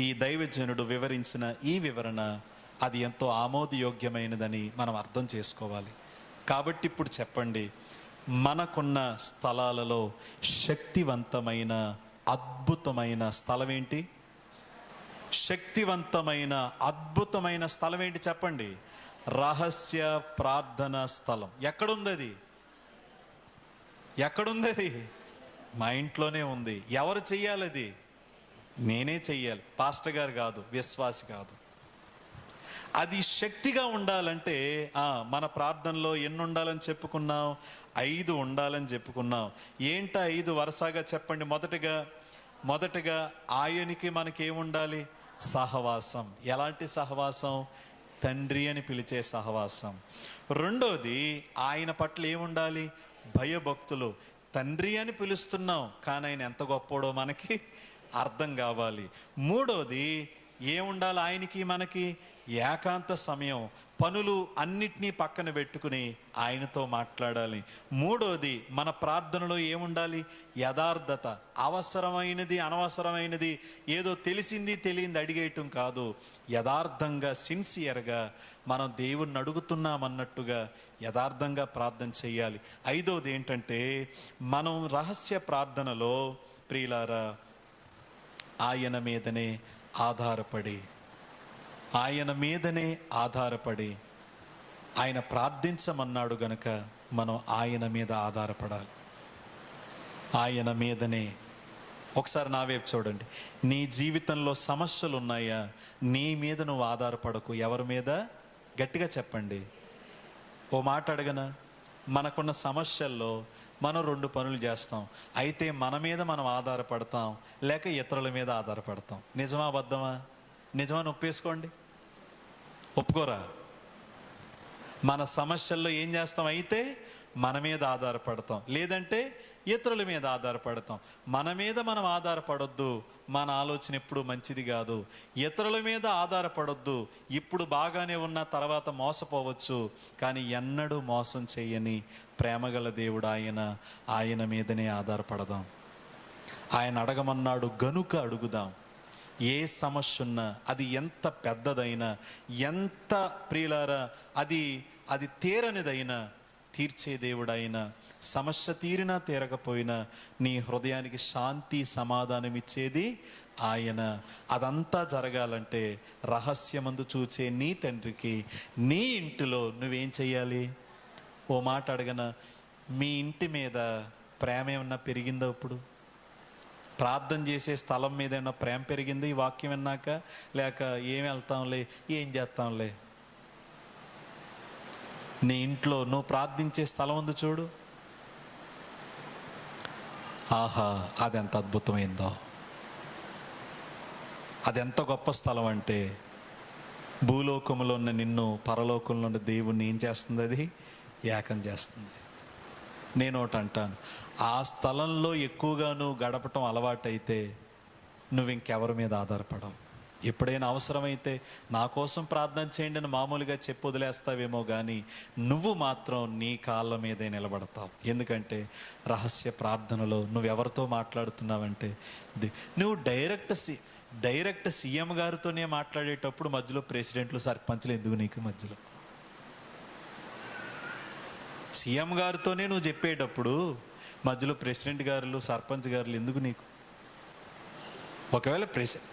Speaker 1: ఈ దైవజనుడు వివరించిన ఈ వివరణ అది ఎంతో ఆమోదయోగ్యమైనదని మనం అర్థం చేసుకోవాలి. కాబట్టి ఇప్పుడు చెప్పండి, మనకున్న స్థలాలలో శక్తివంతమైన అద్భుతమైన స్థలం ఏంటి? శక్తివంతమైన అద్భుతమైన స్థలం ఏంటి చెప్పండి? రహస్య ప్రార్థన స్థలం. ఎక్కడుంది అది? మా ఇంట్లోనే ఉంది. ఎవరు చెయ్యాలి అది? నేనే చెయ్యాలి. పాస్టర్ గారు కాదు, విశ్వాసి కాదు. అది శక్తిగా ఉండాలంటే మన ప్రార్థనలో ఎన్ని ఉండాలని చెప్పుకున్నాం? 5 ఉండాలని చెప్పుకున్నాం. ఏంట 5 వరుసగా చెప్పండి. మొదటగా ఆయనకి మనకేముండాలి? సహవాసం. ఎలాంటి సహవాసం? తండ్రి అని పిలిచే సహవాసం. రెండోది, ఆయన పట్ల ఏముండాలి? భయభక్తులు. తండ్రి అని పిలుస్తున్నాం, కానీ ఆయన ఎంత గొప్పోడో మనకి అర్థం కావాలి. మూడోది ఏముండాలి? ఆయనకి మనకి ఏకాంత సమయం. పనులు అన్నిటినీ పక్కన పెట్టుకుని ఆయనతో మాట్లాడాలి. మూడోది, మన ప్రార్థనలో ఏముండాలి? యథార్థత. అవసరమైనది అనవసరమైనది ఏదో తెలిసింది తెలియంది అడిగేయటం కాదు. యథార్థంగా, సిన్సియర్గా మనం దేవుణ్ణి అడుగుతున్నామన్నట్టుగా యథార్థంగా ప్రార్థన చేయాలి. ఐదోది ఏంటంటే, మనం రహస్య ప్రార్థనలో ప్రియులారా ఆయన మీదనే ఆధారపడి ఆయన ప్రార్థించమన్నాడు గనుక మనం ఆయన మీద ఆధారపడాలి. ఆయన మీదనే. ఒకసారి నా వైపు చూడండి. నీ జీవితంలో సమస్యలు ఉన్నాయా? నీ మీద నువ్వు ఆధారపడకు. ఎవరి మీద? గట్టిగా చెప్పండి. ఓ మాట అడగనా? మనకున్న సమస్యల్లో మనం 2 పనులు చేస్తాం. అయితే మన మీద మనం ఆధారపడతాం, లేక ఇతరుల మీద ఆధారపడతాం. నిజమా అబద్ధమా? నిజమని ఒప్పేసుకోండి. ఒప్పుకోరా? మన సమస్యల్లో ఏం చేస్తాం? అయితే మన మీద ఆధారపడతాం, లేదంటే ఇతరుల మీద ఆధారపడతాం. మన మీద మనం ఆధారపడొద్దు. మన ఆలోచన ఎప్పుడు మంచిది కాదు. ఇతరుల మీద ఆధారపడొద్దు. ఇప్పుడు బాగానే ఉన్న తర్వాత మోసపోవచ్చు, కానీ ఎన్నడూ మోసం చేయని ప్రేమగల దేవుడు ఆయన మీదనే ఆధారపడదాం. ఆయన అడగమన్నాడు గనుక అడుగుదాం. ఏ సమస్య ఉన్నా, అది ఎంత పెద్దదైనా, ఎంత ప్రియులారా అది తీరనిదైనా తీర్చే దేవుడైనా, సమస్య తీరినా తీరకపోయినా నీ హృదయానికి శాంతి సమాధానం ఇచ్చేది ఆయన. అదంతా జరగాలంటే రహస్యమందు చూచే నీ తండ్రికి నీ ఇంటిలో నువ్వేం చెయ్యాలి? ఓ మాట అడగనా? మీ ఇంటి మీద ప్రేమ ఏమన్నా పెరిగిందా? ఇప్పుడు ప్రార్థన చేసే స్థలం మీద ఏమన్నా ప్రేమ పెరిగింది ఈ వాక్యం విన్నాక? లేక ఏం వెళ్తాంలే, ఏం చేస్తాంలే? నీ ఇంట్లో నువ్వు ప్రార్థించే స్థలం ఉంది చూడు. ఆహా, అది ఎంత అద్భుతమైందో! అది ఎంత గొప్ప స్థలం అంటే, భూలోకంలో ఉన్న నిన్ను పరలోకంలో ఉన్న దేవుణ్ణి ఏం చేస్తుంది? అది ఏకం చేస్తుంది. నేను ఒకటి అంటాను, ఆ స్థలంలో ఎక్కువగా నువ్వు గడపటం అలవాటైతే నువ్వు ఇంకెవరి మీద ఆధారపడవు. ఎప్పుడైనా అవసరమైతే నా కోసం ప్రార్థన చేయండి అని మామూలుగా చెప్పి వదిలేస్తావేమో, కానీ నువ్వు మాత్రం నీ కాళ్ళ మీదే నిలబడతావు. ఎందుకంటే రహస్య ప్రార్థనలో నువ్వెవరితో మాట్లాడుతున్నావంటే, నువ్వు డైరెక్ట్ సీఎం గారితోనే మాట్లాడేటప్పుడు మధ్యలో ప్రెసిడెంట్లు సర్పంచ్లు ఎందుకు నీకు మధ్యలో? సీఎం గారితోనే నువ్వు చెప్పేటప్పుడు మధ్యలో ప్రెసిడెంట్ గారులు సర్పంచ్ గారులు ఎందుకు నీకు? ఒకవేళ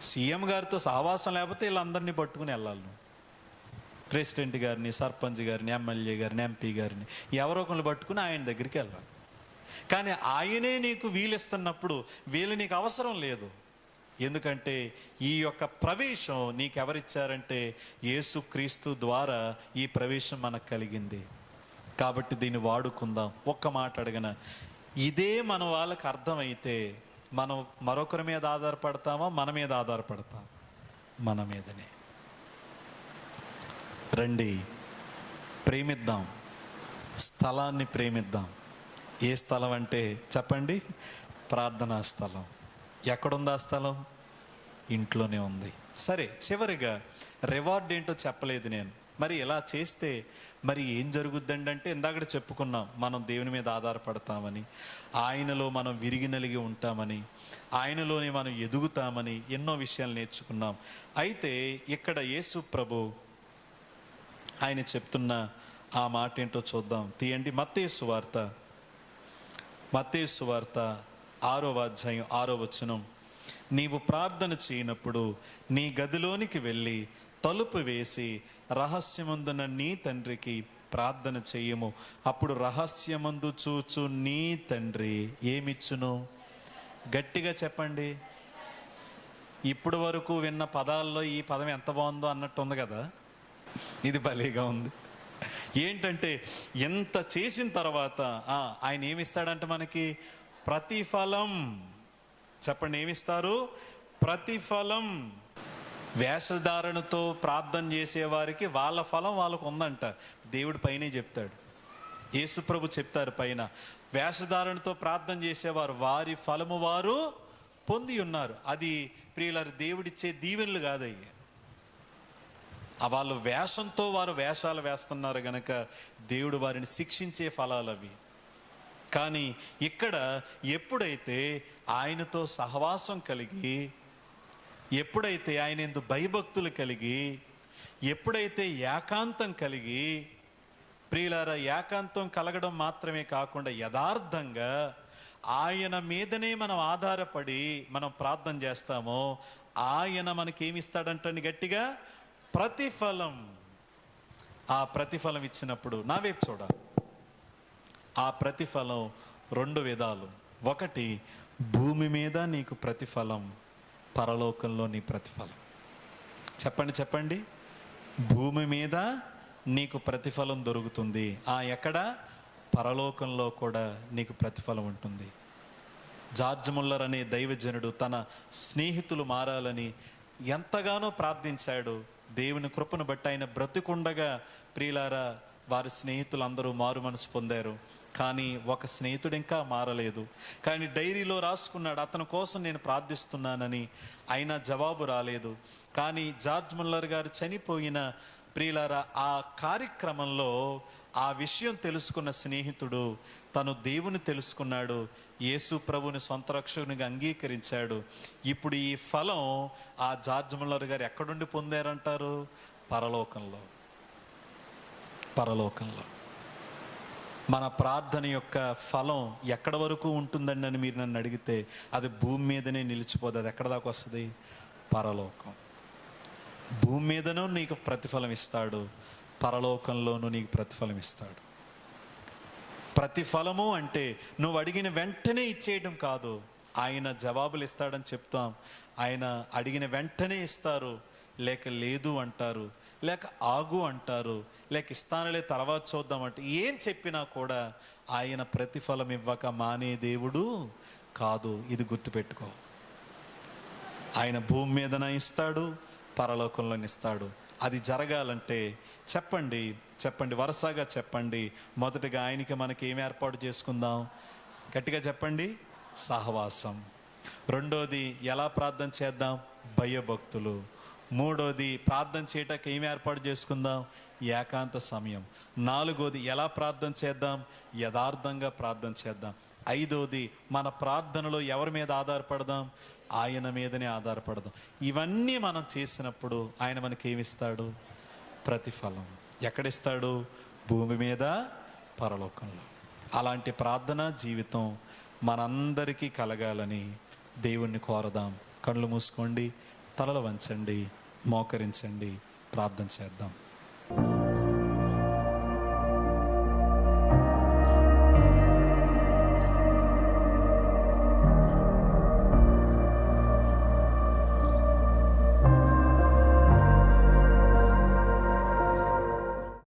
Speaker 1: సీఎం గారితో సహవాసం లేకపోతే వీళ్ళందరినీ పట్టుకుని వెళ్ళాలి నువ్వు. ప్రెసిడెంట్ గారిని, సర్పంచ్ గారిని, ఎమ్మెల్యే గారిని, ఎంపీ గారిని, ఎవరో ఒకరిని పట్టుకుని ఆయన దగ్గరికి వెళ్ళాలి. కానీ ఆయనే నీకు వీలిస్తున్నప్పుడు వీళ్ళు నీకు అవసరం లేదు. ఎందుకంటే ఈ యొక్క ప్రవేశం నీకెవరిచ్చారంటే యేసుక్రీస్తు ద్వారా ఈ ప్రవేశం మనకు కలిగింది. కాబట్టి దీన్ని వాడుకుందాం. ఒక్క మాట అడగన, ఇదే మన వాళ్ళకి అర్థమైతే మనం మరొకరి మీద ఆధారపడతామా, మన మీద ఆధారపడతాం? మన మీదనే. రండి, ప్రేమిద్దాం, స్థలాన్ని ప్రేమిద్దాం. ఏ స్థలం అంటే చెప్పండి? ప్రార్థనా స్థలం. ఎక్కడుంది ఆ స్థలం? ఇంట్లోనే ఉంది. సరే, చివరిగా రివార్డ్ ఏంటో చెప్పలేదు నేను. మరి ఇలా చేస్తే మరి ఏం జరుగుద్దండి అంటే, ఇందాక చెప్పుకున్నాం, మనం దేవుని మీద ఆధారపడతామని, ఆయనలో మనం విరిగి నలిగి ఉంటామని, ఆయనలోనే మనం ఎదుగుతామని ఎన్నో విషయాలు నేర్చుకున్నాం. అయితే ఇక్కడ యేసు ప్రభు ఆయన చెప్తున్న ఆ మాట ఏంటో చూద్దాం. తీయండి, మత్తయి సువార్త 6వ అధ్యాయం 6వ వచనం. నీవు ప్రార్థన చేయనప్పుడు నీ గదిలోనికి వెళ్ళి తలుపు వేసి రహస్యమందున నీ తండ్రికి ప్రార్థన చెయ్యము. అప్పుడు రహస్యమందు చూచు నీ తండ్రి ఏమిచ్చును? గట్టిగా చెప్పండి. ఇప్పుడు వరకు విన్న పదాల్లో ఈ పదం ఎంత బాగుందో అన్నట్టు ఉంది కదా. ఇది భలేగా ఉంది. ఏంటంటే ఎంత చేసిన తర్వాత ఆయన ఏమిస్తాడంట మనకి? ప్రతిఫలం. చెప్పండి, ఏమిస్తారు? ప్రతిఫలం. వేషధారణతో ప్రార్థన చేసేవారికి వాళ్ళ ఫలం వాళ్ళకు ఉందంట. దేవుడి పైనే చెప్తాడు, యేసు ప్రభు చెప్తారు పైన, వేషధారణతో ప్రార్థన చేసేవారు వారి ఫలము వారు పొంది ఉన్నారు. అది ప్రియులారు దేవుడిచ్చే దీవెనలు కాదయ్యా. వాళ్ళు వేషంతో వారు వేషాలు వేస్తున్నారు గనక దేవుడు వారిని శిక్షించే ఫలాలు అవి. కానీ ఇక్కడ ఎప్పుడైతే ఆయనతో సహవాసం కలిగి, ఎప్పుడైతే ఆయన యందు భయభక్తులు కలిగి, ఎప్పుడైతే ఏకాంతం కలిగి, ప్రియులారా ఏకాంతం కలగడం మాత్రమే కాకుండా యథార్థంగా ఆయన మీదనే మనం ఆధారపడి మనం ప్రార్థన చేస్తామో, ఆయన మనకేమిస్తాడంటని గట్టిగా? ప్రతిఫలం. ఆ ప్రతిఫలం ఇచ్చినప్పుడు నా వైపు చూడాలి. ఆ ప్రతిఫలం 2 విధాలు. ఒకటి, భూమి మీద నీకు ప్రతిఫలం, పరలోకంలో నీ ప్రతిఫలం. చెప్పండి. భూమి మీద నీకు ప్రతిఫలం దొరుకుతుంది. ఎక్కడ? పరలోకంలో కూడా నీకు ప్రతిఫలం ఉంటుంది. జార్జ్ ముల్లర్ అనే దైవజనుడు తన స్నేహితులు మారాలని ఎంతగానో ప్రార్థించాడు. దేవుని కృపను బట్టి ఆయన బ్రతికుండగా ప్రియులారా వారి స్నేహితులందరూ మారు మనసు పొందారు. కానీ ఒక స్నేహితుడు ఇంకా మారలేదు. కానీ డైరీలో రాసుకున్నాడు, అతని కోసం నేను ప్రార్థిస్తున్నానని. అయినా జవాబు రాలేదు. కానీ జార్జ్ ముల్లర్ గారు చనిపోయిన ప్రియులారా ఆ కార్యక్రమంలో ఆ విషయం తెలుసుకున్న స్నేహితుడు తను దేవుని తెలుసుకున్నాడు, యేసు ప్రభుని సొంత రక్షకునిగా అంగీకరించాడు. ఇప్పుడు ఈ ఫలం ఆ జార్జ్ ముల్లర్ గారు ఎక్కడుండి పొందారంటారు? పరలోకంలో. మన ప్రార్థన యొక్క ఫలం ఎక్కడ వరకు ఉంటుందండి అని మీరు నన్ను అడిగితే, అది భూమి మీదనే నిలిచిపోదు. అది ఎక్కడ దాకా వస్తుంది? పరలోకం. భూమి మీదనూ నీకు ప్రతిఫలం ఇస్తాడు, పరలోకంలోనూ నీకు ప్రతిఫలం ఇస్తాడు. ప్రతిఫలము అంటే నువ్వు అడిగిన వెంటనే ఇచ్చేయడం కాదు. ఆయన జవాబులు ఇస్తాడని చెప్తాం. ఆయన అడిగిన వెంటనే ఇస్తారు, లేక లేదు అంటారు, లేక ఆగు అంటారు, లేక ఇస్తానులే తర్వాత చూద్దామంటే ఏం చెప్పినా కూడా ఆయన ప్రతిఫలం ఇవ్వక మానే దేవుడు కాదు. ఇది గుర్తుపెట్టుకో. ఆయన భూమి మీదన ఇస్తాడు, పరలోకంలో ఇస్తాడు. అది జరగాలంటే చెప్పండి, వరుసగా చెప్పండి. మొదటిగా ఆయనకి మనకి ఏం ఏర్పాటు చేసుకుందాం? గట్టిగా చెప్పండి, సహవాసం. రెండోది ఎలా ప్రార్థన చేద్దాం? భయభక్తులు. మూడోది ప్రార్థన చేయటానికి ఏం ఏర్పాటు చేసుకుందాం? ఏకాంత సమయం. నాలుగోది ఎలా ప్రార్థన చేద్దాం? యథార్థంగా ప్రార్థన చేద్దాం. ఐదోది మన ప్రార్థనలో ఎవరి మీద ఆధారపడదాం? ఆయన మీదనే ఆధారపడదాం. ఇవన్నీ మనం చేసినప్పుడు ఆయన మనకి ఏమిస్తాడు? ప్రతిఫలం. ఎక్కడిస్తాడు? భూమి మీద, పరలోకంలో. అలాంటి ప్రార్థనా జీవితం మనందరికీ కలగాలని దేవుణ్ణి కోరదాం. కళ్ళు మూసుకోండి, తలలు వంచండి, మోకరించండి, ప్రార్థన చేద్దాం.